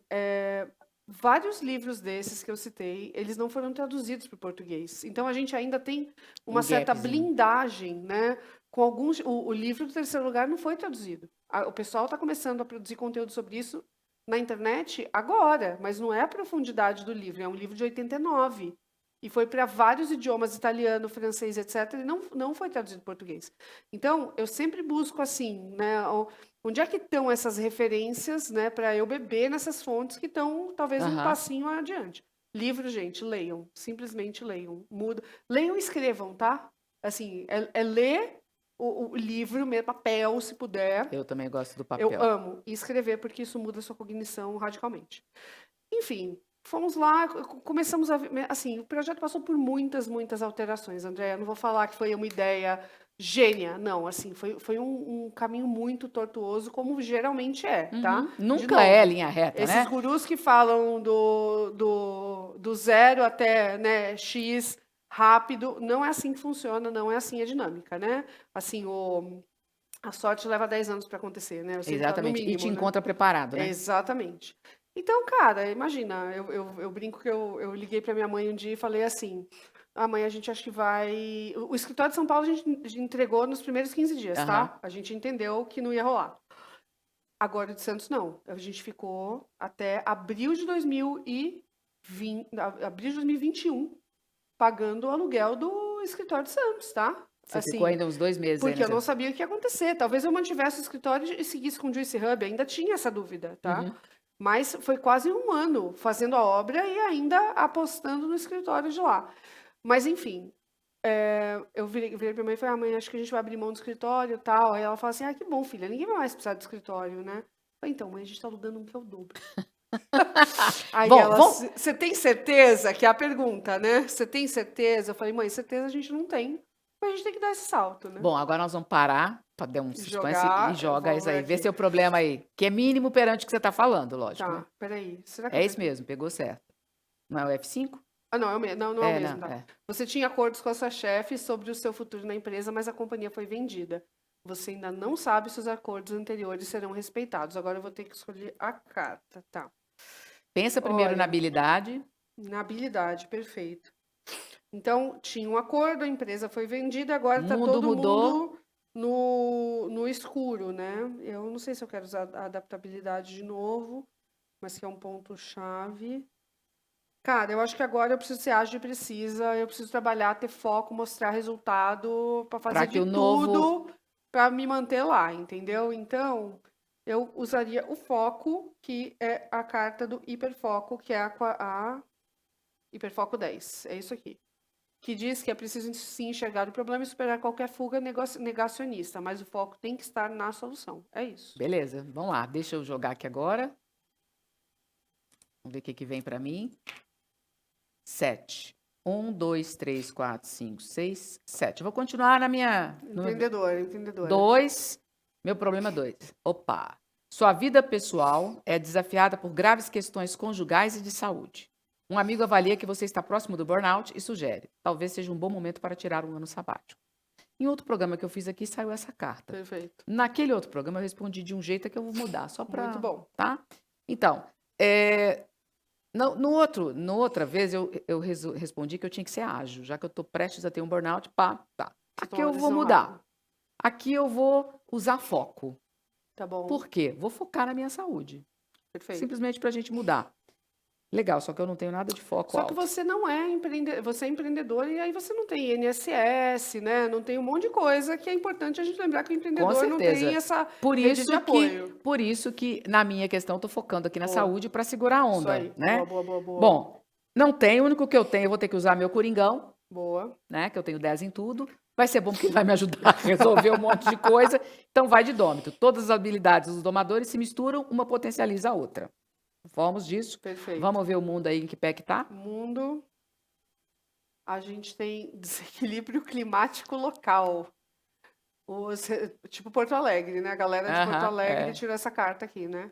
vários livros desses que eu citei, eles não foram traduzidos para o português. Então a gente ainda tem uma Um certa gapzinho. blindagem, né? Com alguns, o livro do Terceiro Lugar não foi traduzido. O pessoal está começando a produzir conteúdo sobre isso na internet agora, mas não é a profundidade do livro. É um livro de 89 e foi para vários idiomas, italiano, francês, etc. E não foi traduzido para português. Então eu sempre busco assim, né? Onde é que estão essas referências, né, para eu beber nessas fontes que estão talvez um Aham. passinho adiante? Livro, gente, leiam, simplesmente leiam, muda, leiam e escrevam, tá? Assim, é ler o livro, mesmo papel, se puder. Eu também gosto do Eu papel. amo e escrever porque isso muda a sua cognição radicalmente. Enfim, fomos lá, começamos a ver, assim, o projeto passou por muitas alterações, André. Eu não vou falar que foi uma ideia gênia. Não, assim, foi um caminho muito tortuoso, como geralmente é, tá? Uhum. De Nunca é novo, linha reta, esses né? gurus que falam do zero até, né, X rápido, não é assim que funciona, não é assim a dinâmica, né? Assim, a sorte leva 10 anos para acontecer, né? Eu sempre falo, no Exatamente. E te mínimo, né? encontra preparado, né? Exatamente. Então, cara, imagina, eu brinco que eu liguei para minha mãe um dia e falei assim: ah, mãe, a gente acha que vai. O escritório de São Paulo a gente entregou nos primeiros 15 dias, Aham. tá? A gente entendeu que não ia rolar. Agora o de Santos não. A gente ficou até abril de 2020, abril de 2021 pagando o aluguel do escritório de Santos, tá? Você ficou Assim, ainda uns 2 meses aí porque eu nessa. não sabia o que ia acontecer. Talvez eu mantivesse o escritório e seguisse com o Juice Hub, ainda tinha essa dúvida, tá? Uhum. Mas foi quase um ano fazendo a obra e ainda apostando no escritório de lá. Mas, enfim, eu virei pra minha mãe e falei, ah, mãe, acho que a gente vai abrir mão do escritório e tal. Aí ela falou assim, ah, que bom, filha, ninguém vai mais precisar do escritório, né? Eu falei, então, mãe, a gente tá alugando um que é o dobro. Aí Bom, ela, vamos. você tem certeza? Que é a pergunta, né? Você tem certeza? Eu falei, mãe, certeza a gente não tem. Mas a gente tem que dar esse salto, né? Bom, agora nós vamos parar para dar um E suspense e jogar, eu joga vou isso ver aí. Vê aqui. seu problema aí, que é mínimo perante o que você está falando, lógico, né? Tá, peraí. Será que eu É isso apertei? mesmo, pegou certo. Não é o F5? Ah, não, é o mesmo. Não, não é o É, mesmo, não, tá. é. Você tinha acordos com a sua chefe sobre o seu futuro na empresa, mas a companhia foi vendida. Você ainda não sabe se os acordos anteriores serão respeitados. Agora eu vou ter que escolher a carta, tá. Pensa primeiro na Olha, habilidade. na habilidade, perfeito. Então, tinha um acordo, a empresa foi vendida, O agora está mundo todo mudou. mundo no escuro, né? Eu não sei se eu quero usar a adaptabilidade de novo, mas que é um ponto-chave. Cara, eu acho que agora eu preciso ser ágil e precisa, eu preciso trabalhar, ter foco, mostrar resultado, para Para fazer que de o novo. tudo para me manter lá, entendeu? Então, eu usaria o foco, que é a carta do hiperfoco, que é a hiperfoco 10. É isso aqui. Que diz que é preciso se enxergar o problema e superar qualquer fuga negacionista, mas o foco tem que estar na solução. É isso. Beleza, vamos lá. Deixa eu jogar aqui agora. Vamos ver o que que vem para mim. 7. 1, 2, 3, 4, 5, 6, 7. Eu vou continuar na minha. Empreendedora, empreendedora. 2. Meu problema 2. Opa. Sua vida pessoal é desafiada por graves questões conjugais e de saúde. Um amigo avalia que você está próximo do burnout e sugere: talvez seja um bom momento para tirar um ano sabático. Em outro programa que eu fiz aqui, saiu essa carta. Perfeito. Naquele outro programa, eu respondi de um jeito que eu vou mudar, só Muito para. bom. Tá? Então, outra vez, eu respondi que eu tinha que ser ágil, já que eu estou prestes a ter um burnout, pá, tá. Você Aqui tomou eu uma vou decisão mudar. rápida. Aqui eu vou usar foco. Tá bom. Por quê? Vou focar na minha saúde. Perfeito. Simplesmente para a gente mudar. Legal, só que eu não tenho nada de foco Só que alto. você não é empreendedor, você é empreendedor e aí você não tem INSS, né? Não tem um monte de coisa que é importante a gente lembrar que o Com empreendedor não certeza. tem essa Por rede de isso que, apoio. por isso que na minha questão, estou focando aqui na Boa. saúde para segurar a Isso onda, aí. né? Boa, boa, boa, boa. Bom, não tem, o único que eu tenho, eu vou ter que usar meu coringão, Boa. né? Que eu tenho 10 em tudo. Vai ser bom porque vai me ajudar a resolver um monte de coisa. Então vai de dômito. Todas as habilidades dos domadores se misturam, uma potencializa a outra. Vamos disso. Perfeito. Vamos ver o mundo aí em que pé que tá? Mundo, a gente tem desequilíbrio climático local. Tipo Porto Alegre, né? A galera de Porto Aham, Alegre é. tirou essa carta aqui, né?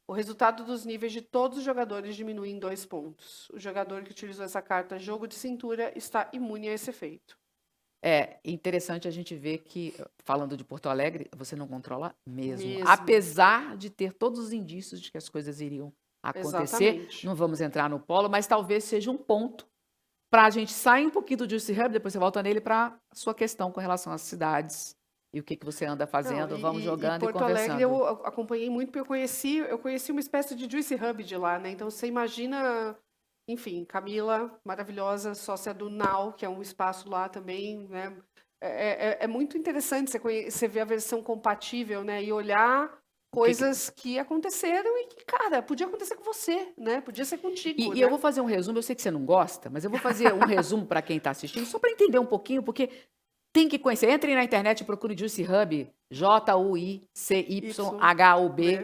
O resultado dos níveis de todos os jogadores diminui em 2 pontos. O jogador que utilizou essa carta jogo de cintura está imune a esse efeito. É interessante a gente ver que, falando de Porto Alegre, você não controla mesmo. Mesmo. Apesar de ter todos os indícios de que as coisas iriam acontecer, Exatamente. não vamos entrar no polo, mas talvez seja um ponto para a gente sair um pouquinho do Juicy Hub, depois você volta nele para a sua questão com relação às cidades e o que você anda fazendo. Não, Vamos jogando e Porto conversando. Alegre eu acompanhei muito porque eu conheci uma espécie de Juicy Hub de lá, né? Então você imagina, enfim, Camila, maravilhosa, sócia do Now, que é um espaço lá também, né? É muito interessante você ver a versão compatível, né? E olhar coisas que aconteceram e que, cara, podia acontecer com você, né? Podia ser contigo, E né? eu vou fazer um resumo, eu sei que você não gosta, mas eu vou fazer um resumo para quem está assistindo, só para entender um pouquinho, porque tem que conhecer. Entrem na internet e procure Juicy Hub, JUICYHUB,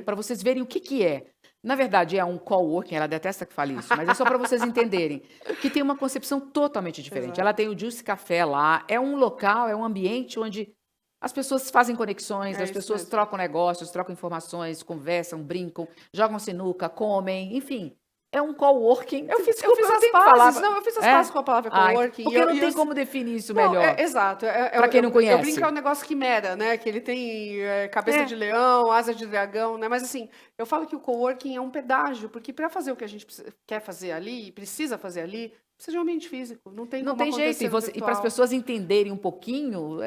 para vocês verem o que que é. Na verdade, é um coworking, ela detesta que fale isso, mas é só para vocês entenderem, que tem uma concepção totalmente diferente. Exato. Ela tem o Juicy Café lá, é um local, é um ambiente onde As pessoas fazem conexões, É as isso pessoas mesmo. trocam negócios, trocam informações, conversam, brincam, jogam sinuca, comem, enfim. É um coworking. Eu fiz Desculpa, eu as tenho que falar. pazes, não, eu fiz as É? pazes com a palavra Ai, coworking. porque não tem como definir isso Não, melhor, exato. para quem não Eu brinco, é um conhece. negócio quimera, né? Que ele tem cabeça É. de leão, asa de dragão, né? Mas assim, eu falo que o coworking é um pedágio, porque para fazer o que a gente quer fazer ali, e precisa fazer ali, precisa de um ambiente físico. Não tem Não como tem jeito. acontecer no E para as virtual. pessoas entenderem um pouquinho,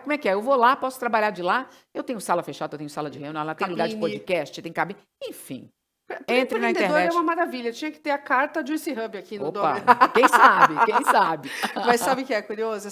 como é que é? Eu vou lá, posso trabalhar de lá. Eu tenho sala fechada, eu tenho sala de reunião, lá tem lugar de Cabine. podcast, tem cabine. Enfim, Para entre na empreendedor é internet. uma maravilha. Tinha que ter a carta Juice Hub aqui no Opa, nome. quem sabe, quem sabe. Mas sabe o que é curioso?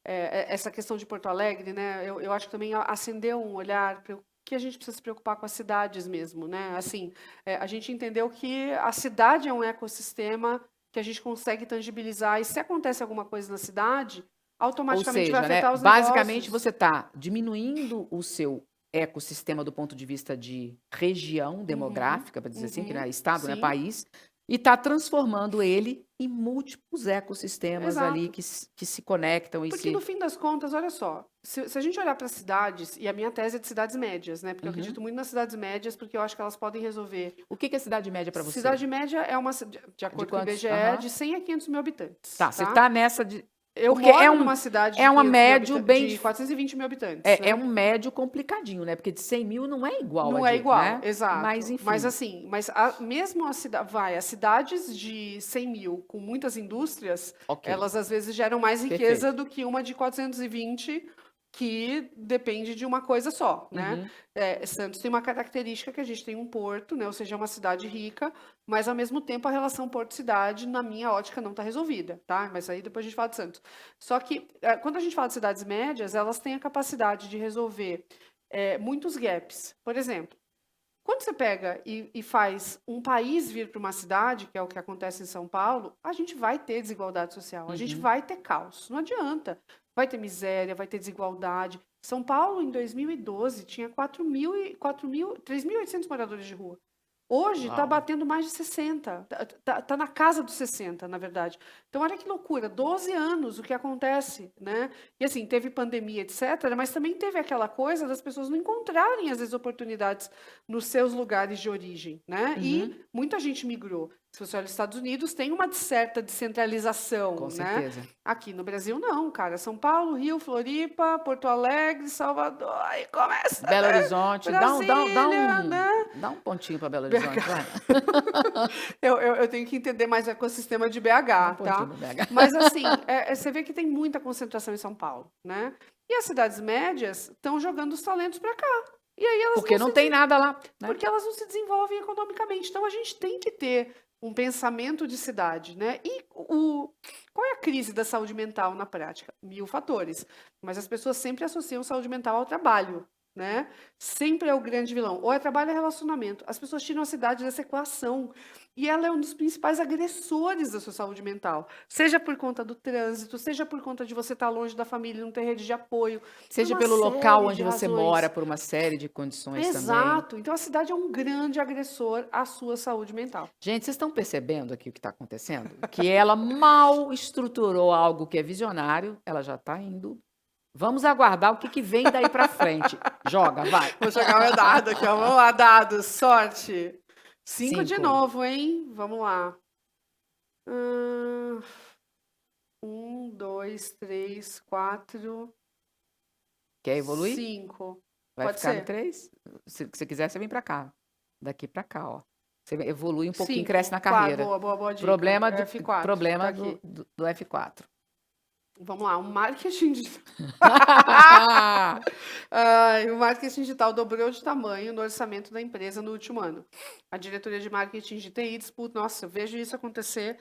Essa questão de Porto Alegre, né? Eu acho que também acendeu um olhar para o que a gente precisa se preocupar com as cidades mesmo, né? Assim, a gente entendeu que a cidade é um ecossistema que a gente consegue tangibilizar e se acontece alguma coisa na cidade, Ou automaticamente vai seja, né, afetar os basicamente negócios. você está diminuindo o seu ecossistema do ponto de vista de região Uhum, demográfica, para dizer assim, que não é uhum, estado, não é sim, país, e está transformando ele em múltiplos ecossistemas ali exato. que se conectam e Porque no se. fim das contas, olha só, se a gente olhar para as cidades, e a minha tese é de cidades médias, né? Porque eu Uhum. acredito muito nas cidades médias, porque eu acho que elas podem resolver. O que que é cidade média para você? Cidade média é de De acordo com o quantos? IBGE, Aham. de 100 a 500 mil habitantes, Tá, você tá? está nessa de. Eu Porque é moro um, numa cidade é de uma 500 mil médio habitantes, bem. de 420 mil habitantes, É né? um médio complicadinho, né? Porque de 100 mil não é igual a Não é de, igual, né? Mas exato. Mas enfim, assim, mesmo as cidades de 100 mil com muitas indústrias, ok, elas às vezes geram mais riqueza perfeito. do que uma de 420 que depende de uma coisa só, né? Uhum. Santos tem uma característica que a gente tem um porto, né? Ou seja, é uma cidade rica, mas ao mesmo tempo a relação porto-cidade, na minha ótica, não está resolvida, tá? Mas aí depois a gente fala de Santos. Só que quando a gente fala de cidades médias, elas têm a capacidade de resolver muitos gaps. Por exemplo, quando você pega e faz um país vir para uma cidade, que é o que acontece em São Paulo, a gente vai ter desigualdade social, a gente Uhum. vai ter caos, não adianta. Vai ter miséria, vai ter desigualdade. São Paulo, em 2012, tinha 3.800 moradores de rua. Hoje está Uau. batendo mais de 60. Tá na casa dos 60, na verdade. Então, olha que loucura. 12 anos o que acontece, né? E assim, teve pandemia, etc., mas também teve aquela coisa das pessoas não encontrarem, às vezes, oportunidades nos seus lugares de origem, né? Uhum. E muita gente migrou. Se você olha os Estados Unidos, tem uma certa descentralização, Com né? certeza. Aqui no Brasil, não, cara. São Paulo, Rio, Floripa, Porto Alegre, Salvador, aí começa, Belo né? Horizonte, Brasília, né? dá um pontinho para Belo Horizonte, vai. Eu tenho que entender mais o ecossistema de Dá um BH, pontinho tá? para BH. Mas assim, você vê que tem muita concentração em São Paulo, né? E as cidades médias estão jogando os talentos para cá. E aí elas Porque não não se tem nada lá, né? porque elas não se desenvolvem economicamente. Então a gente tem que ter um pensamento de cidade, né? E qual é a crise da saúde mental na prática? 1000 fatores. Mas as pessoas sempre associam saúde mental ao trabalho, né? Sempre é o grande vilão. Ou é trabalho ou é relacionamento. As pessoas tiram a cidade dessa equação. E ela é um dos principais agressores da sua saúde mental. Seja por conta do trânsito, seja por conta de você estar longe da família, não ter rede de apoio. Por Seja uma pelo local série onde de você razões. mora, por uma série de condições também. Exato. Então a cidade é um grande agressor à sua saúde mental. Gente, vocês estão percebendo aqui o que está acontecendo? Que ela mal estruturou algo que é visionário, ela já está indo. Vamos aguardar o que vem daí para frente. Joga, vai. Vou jogar meu dado aqui, ó. Vamos lá, dados, sorte. 5 de 5. novo, hein? Vamos lá. 1, 2, 3, 4, Quer evoluir? 5. Vai Pode ficar no ser? 3? Se você quiser, você vem para cá. Daqui para cá, ó. Você evolui um pouquinho, 5. cresce na carreira. Boa dica. Problema do, F4, problema tá do, aqui. do F4. Vamos lá, o marketing o marketing digital dobrou de tamanho no orçamento da empresa no último ano. A diretoria de marketing de TI disputa, nossa, eu vejo isso acontecer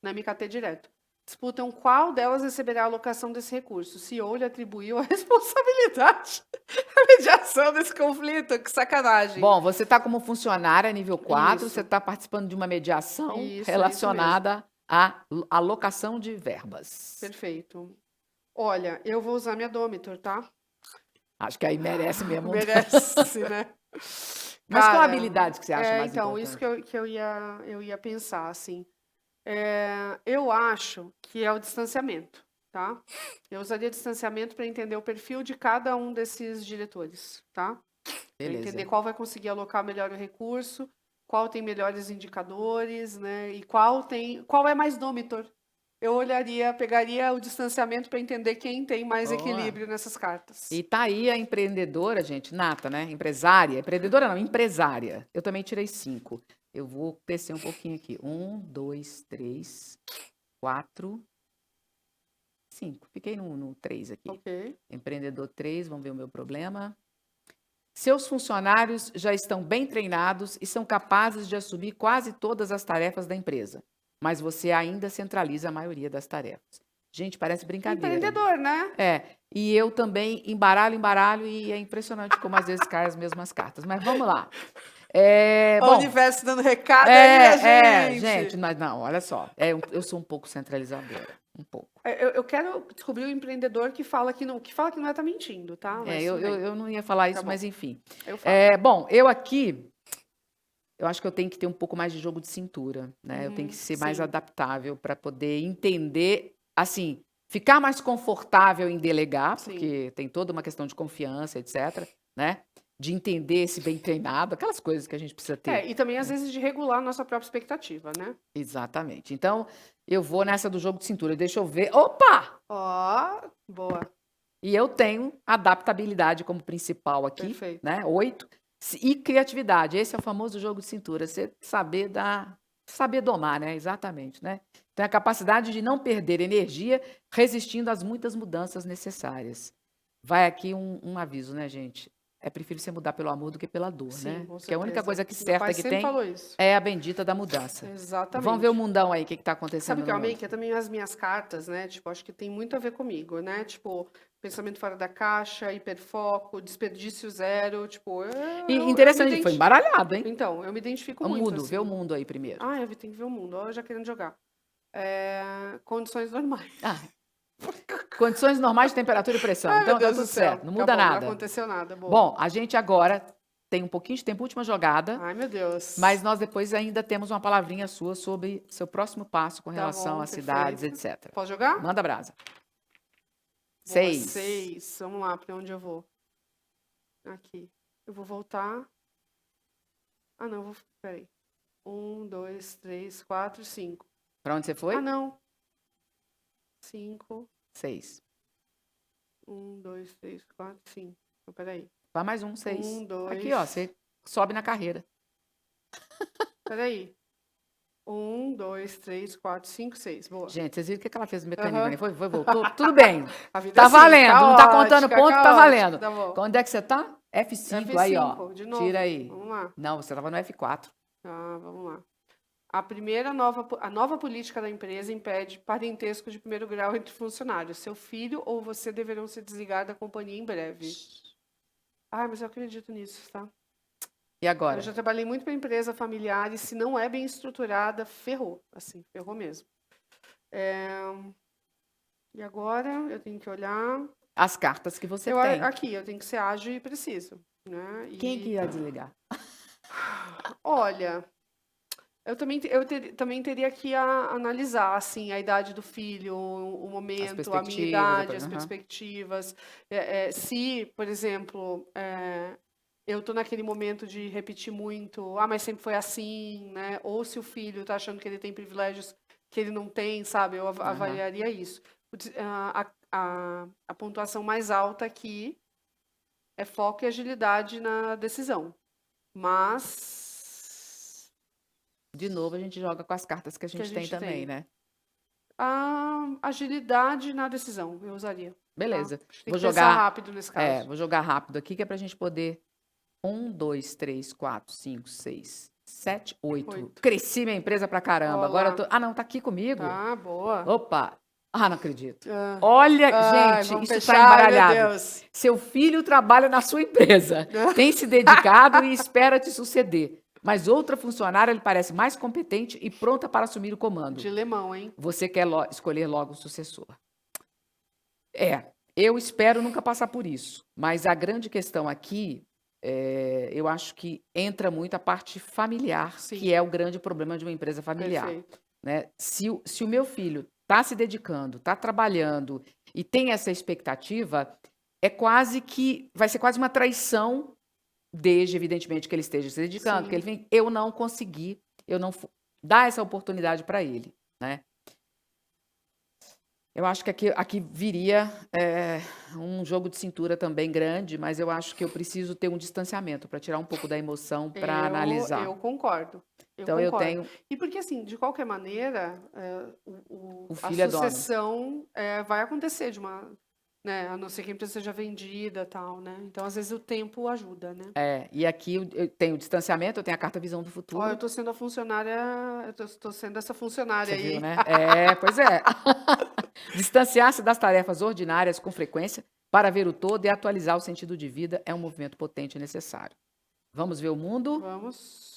na MKT direto. Disputam qual delas receberá a alocação desse recurso. O CEO lhe atribuiu a responsabilidade da mediação desse conflito. Que sacanagem. Bom, você está como funcionária nível 4, Isso. você está participando de uma mediação Isso relacionada à alocação de verbas. Perfeito. Olha, eu vou usar minha Domitor, tá? Acho que aí merece mesmo. Merece, né? Mas qual a Cara, habilidade que você acha mais então, importante? isso que eu ia pensar, assim. Eu acho que é o distanciamento. tá? Eu usaria distanciamento para entender o perfil de cada um desses diretores, tá? Para Beleza. entender qual vai conseguir alocar melhor o recurso, qual tem melhores indicadores, né? E qual é mais dômitor. Eu pegaria o distanciamento para entender quem tem mais Boa. equilíbrio nessas cartas. E tá aí a empreendedora, gente, nata, né? Empresária. Empreendedora não, empresária. Eu também tirei 5. Eu vou descer um pouquinho aqui. 1, 2, 3, 4, 5. Fiquei no 3 aqui. Ok. Empreendedor 3, vamos ver o meu problema. Seus funcionários já estão bem treinados e são capazes de assumir quase todas as tarefas da empresa, mas você ainda centraliza a maioria das tarefas. Gente, parece brincadeira. Empreendedor, né? E eu também embaralho e é impressionante como às vezes caem as mesmas cartas. Mas vamos lá. O universo dando recado aí, né, gente, mas não, olha só. Eu sou um pouco centralizadora, um pouco. Eu quero descobrir o empreendedor que fala que não é tá mentindo, tá? Mas eu não ia falar isso, bom. mas enfim. Eu falo. Bom, eu aqui, eu acho que eu tenho que ter um pouco mais de jogo de cintura, né? Eu tenho que ser mais sim. adaptável para poder entender, assim, ficar mais confortável em delegar, Sim. porque tem toda uma questão de confiança, etc., né? De entender esse bem treinado, aquelas coisas que a gente precisa ter. E também, às vezes, de regular a nossa própria expectativa, né? Exatamente. Então, eu vou nessa do jogo de cintura. Deixa eu ver. Opa! Ó, boa. E eu tenho adaptabilidade como principal aqui, Perfeito. né? 8. E criatividade. Esse é o famoso jogo de cintura. Você saber domar, né? Exatamente, né? Então, a capacidade de não perder energia resistindo às muitas mudanças necessárias. Vai aqui um aviso, né, gente? É preferível você mudar pelo amor do que pela dor, Sim, né? com Porque a única certeza. coisa que Meu certa pai que sempre tem falou isso. é a bendita da mudança. Exatamente. Vamos ver o mundão aí, o que está acontecendo Sabe o que eu no amei? mundo. Que é também as minhas cartas, né? Tipo, acho que tem muito a ver comigo, né? Tipo, pensamento fora da caixa, hiperfoco, desperdício zero, tipo... E interessante, me foi embaralhado, hein? Então, eu me identifico O muito, mundo, vê o assim. mundo aí primeiro. Eu tenho que ver o mundo. Ó, eu já querendo jogar. Condições normais. Condições normais de temperatura e pressão. Ai, Então meu Deus tá tudo do céu. certo, não Tá muda bom, não nada. aconteceu nada. Boa. Bom, a gente agora tem um pouquinho de tempo, última jogada, Ai, meu Deus. mas nós depois ainda temos uma palavrinha sua sobre seu próximo passo com Tá relação bom, às cidades, perfeito. etc. Posso jogar? Manda brasa. Boa, 6. 6. Vamos lá, pra onde eu vou? Aqui. Eu vou voltar. Não, peraí. 1, 2, 3, 4, 5. Pra onde você foi? Não. 5. 6. 1, 2, 3, 4, 5. Então, peraí. Vai mais um, 6. 1, 2. Aqui, ó, você sobe na carreira. Peraí. 1, 2, 3, 4, 5, 6. Boa. Gente, vocês viram o que ela fez no mecanismo, Aham. né? Foi, voltou. Tudo bem. A vida Tá é assim, valendo. Não tá contando caótica, ponto, tá caótica. valendo. Tá bom. Onde é que você tá? F5, F5, aí, ó. de novo. Tira aí. Vamos lá. Não, você tava no F4. Vamos lá. A nova política da empresa impede parentesco de primeiro grau entre funcionários. Seu filho ou você deverão se desligar da companhia em breve. Mas eu acredito nisso, tá? E agora? Eu já trabalhei muito para empresa familiar e se não é bem estruturada, ferrou. Assim, ferrou mesmo. E agora eu tenho que olhar... As cartas que você tem. Aqui, eu tenho que ser ágil e preciso. Né? Quem que ia desligar? Olha... também teria que analisar assim, a idade do filho, o momento, a minha idade, as perspectivas. Se, por exemplo, eu estou naquele momento de repetir muito, mas sempre foi assim, né? Ou se o filho está achando que ele tem privilégios que ele não tem, sabe? Eu avaliaria isso. A pontuação mais alta aqui é foco e agilidade na decisão. Mas... De novo, a gente joga com as cartas que a gente tem também, né? A agilidade na decisão, eu usaria. Beleza. Tá? Tem que pensar rápido nesse caso. Vou jogar rápido aqui, que é pra gente poder... 1, 2, 3, 4, 5, 6, 7, 8. Cresci minha empresa pra caramba. Olá. Agora eu tô... não, tá aqui comigo. Boa. Opa. Não acredito. Olha, gente, isso tá embaralhado. Meu Deus. Seu filho trabalha na sua empresa, tem se dedicado e espera te suceder. Mas outra funcionária lhe parece mais competente e pronta para assumir o comando. Dilemão, hein? Você quer escolher logo o sucessor. Eu espero nunca passar por isso. Mas a grande questão aqui, eu acho que entra muito a parte familiar, que é o grande problema de uma empresa familiar. Perfeito. Né? Se o meu filho está se dedicando, está trabalhando e tem essa expectativa, vai ser quase uma traição, desde, evidentemente, que ele esteja se dedicando, que ele Sim. vem, eu não consegui, eu não dar essa oportunidade para ele, né? Eu acho que aqui viria um jogo de cintura também grande, mas eu acho que eu preciso ter um distanciamento para tirar um pouco da emoção para Eu analisar. concordo, eu Então eu concordo. tenho E porque, assim, de qualquer maneira, o a filho é dono. sucessão vai acontecer né, a não ser que a empresa seja vendida, tal, né? Então, às vezes, o tempo ajuda, né? E aqui eu tenho o distanciamento, eu tenho a carta visão do Ó, eu futuro. tô sendo a funcionária, tô sendo essa funcionária Você viu, aí. né? Pois é. Distanciar-se das tarefas ordinárias com frequência para ver o todo e atualizar o sentido de vida é um movimento potente e necessário. Vamos ver o mundo? Vamos.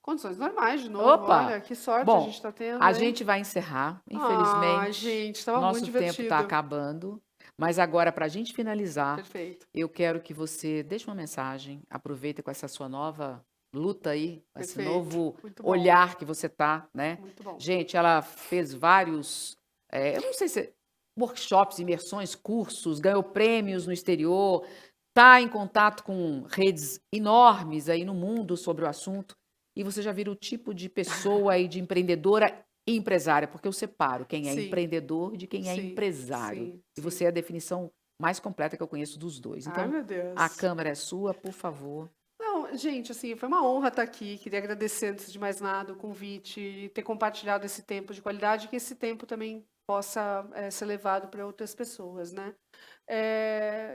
Condições normais de novo, Opa! olha, que sorte a Bom, gente tá tendo, a hein? gente vai encerrar. Ai, Infelizmente, gente, tava muito nosso tempo está divertido. acabando. Mas agora, para a gente finalizar, Perfeito, eu quero que você deixe uma mensagem. Aproveita com essa sua nova luta aí, com esse perfeito. novo Muito bom, olhar que você tá, né? muito bom. Gente, ela fez vários, eu não sei se workshops, imersões, cursos, ganhou prêmios no exterior, está em contato com redes enormes aí no mundo sobre o assunto. E você já vira o tipo de pessoa e de empreendedora e empresária, porque eu separo quem é Sim, empreendedor de quem é sim, empresário. sim, E sim. você é a definição mais completa que eu conheço dos dois. Ai, Então, meu a Deus. câmera é sua, por favor. Não, gente, assim, foi uma honra estar aqui. Queria agradecer, antes de mais nada, o convite e ter compartilhado esse tempo de qualidade, que esse tempo também possa ser levado para outras pessoas, né?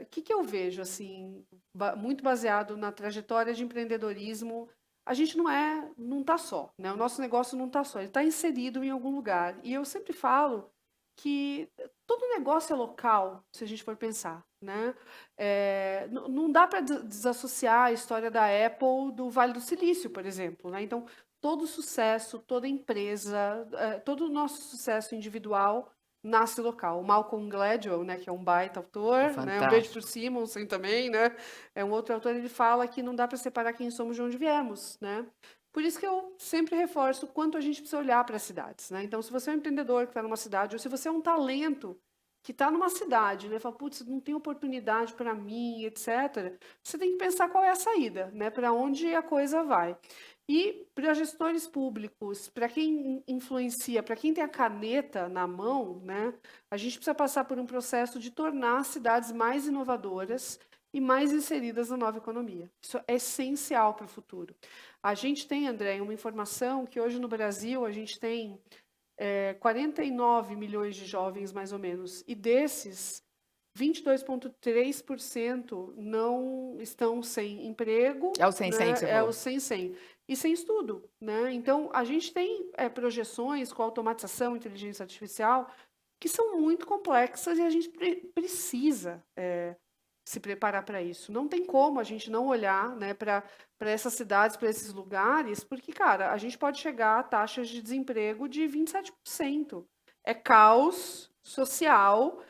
Que eu vejo, assim, muito baseado na trajetória de empreendedorismo, a gente não está só, né? O nosso negócio não está só, ele está inserido em algum lugar. E eu sempre falo que todo negócio é local, se a gente for pensar, né? Não dá para desassociar a história da Apple do Vale do Silício, por exemplo, né? Então, todo sucesso, toda empresa, todo o nosso sucesso individual nasce local. O Malcolm Gladwell, né, que é um baita autor, né? Um beijo para o Fantástico. Simonsen também, né? É um outro autor, ele fala que não dá para separar quem somos de onde viemos, né? Por isso que eu sempre reforço o quanto a gente precisa olhar para as cidades, né? Então, se você é um empreendedor que está numa cidade, ou se você é um talento que está numa cidade, né? Fala, putz, não tem oportunidade para mim, etc. Você tem que pensar qual é a saída, né? Para onde a coisa vai. E para gestores públicos, para quem influencia, para quem tem a caneta na mão, né? A gente precisa passar por um processo de tornar as cidades mais inovadoras e mais inseridas na nova economia. Isso é essencial para o futuro. A gente tem, André, uma informação que hoje no Brasil a gente tem 49 milhões de jovens, mais ou menos, e desses, 22,3% não estão sem emprego, É o 100 que você né? É o falou. 100 e sem estudo, né? Então, a gente tem projeções com automatização, inteligência artificial, que são muito complexas e a gente precisa se preparar para isso. Não tem como a gente não olhar, né, para essas cidades, para esses lugares, porque, cara, a gente pode chegar a taxas de desemprego de 27%. É caos social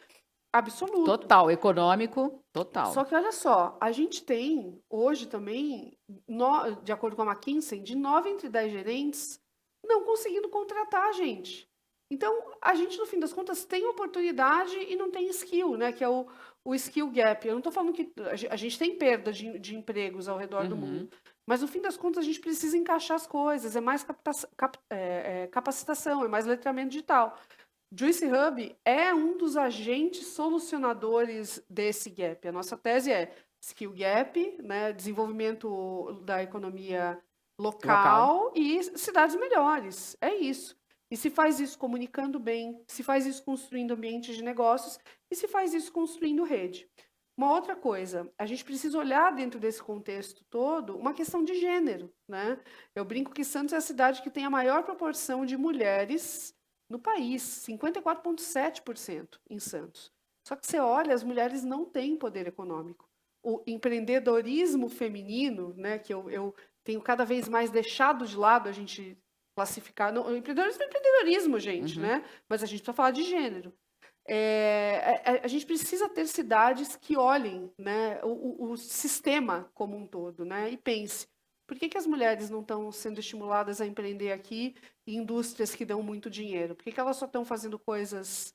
absoluto. Total, econômico, total. Só que olha só, a gente tem hoje também, de acordo com a McKinsey, de 9 entre 10 gerentes não conseguindo contratar a gente. Então, a gente, no fim das contas, tem oportunidade e não tem skill, né? Que é o skill gap. Eu não estou falando que a gente tem perda de empregos ao redor do mundo, Uhum. mas no fim das contas a gente precisa encaixar as coisas, é mais capacitação, é mais letramento digital. Juice Hub é um dos agentes solucionadores desse gap. A nossa tese é skill gap, né, desenvolvimento da economia Local. local e cidades melhores. É isso. E se faz isso comunicando bem, se faz isso construindo ambientes de negócios e se faz isso construindo rede. Uma outra coisa, a gente precisa olhar dentro desse contexto todo uma questão de gênero, né? Eu brinco que Santos é a cidade que tem a maior proporção de mulheres no país, 54,7% em Santos. Só que você olha, as mulheres não têm poder econômico. O empreendedorismo feminino, né, que eu tenho cada vez mais deixado de lado a gente classificar. Não, o empreendedorismo é empreendedorismo, gente, Uhum. né? Mas a gente precisa falar de gênero. A gente precisa ter cidades que olhem, né, o sistema como um todo, né, e pense Por que as mulheres não estão sendo estimuladas a empreender aqui em indústrias que dão muito dinheiro? Por que elas só estão fazendo coisas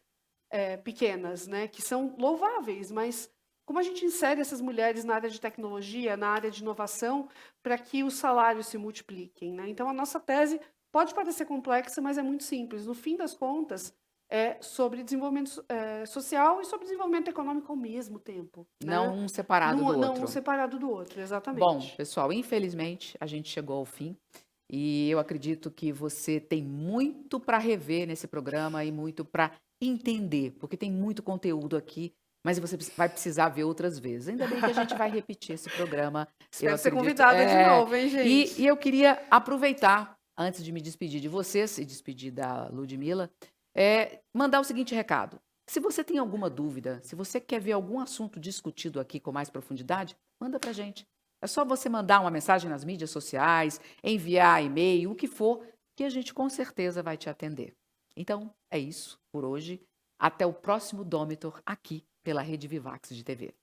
pequenas, né, que são louváveis, mas como a gente insere essas mulheres na área de tecnologia, na área de inovação, para que os salários se multipliquem, né? Então, a nossa tese pode parecer complexa, mas é muito simples. No fim das contas, é sobre desenvolvimento social e sobre desenvolvimento econômico ao mesmo tempo, né? Não um separado do Não um outro. separado do outro, Bom, exatamente. pessoal, infelizmente a gente chegou ao fim e eu acredito que você tem muito para rever nesse programa e muito para entender, porque tem muito conteúdo aqui, mas você vai precisar ver outras vezes. Ainda bem que a gente vai repetir esse programa, eu Espero ser acredito. convidada de novo, hein, gente? E eu queria aproveitar, antes de me despedir de vocês e despedir da Ludmila, mandar o seguinte recado. Se você tem alguma dúvida, se você quer ver algum assunto discutido aqui com mais profundidade, manda pra gente. É só você mandar uma mensagem nas mídias sociais, enviar e-mail, o que for, que a gente com certeza vai te atender. Então, é isso por hoje. Até o próximo Dômitor aqui pela Rede Vivax de TV.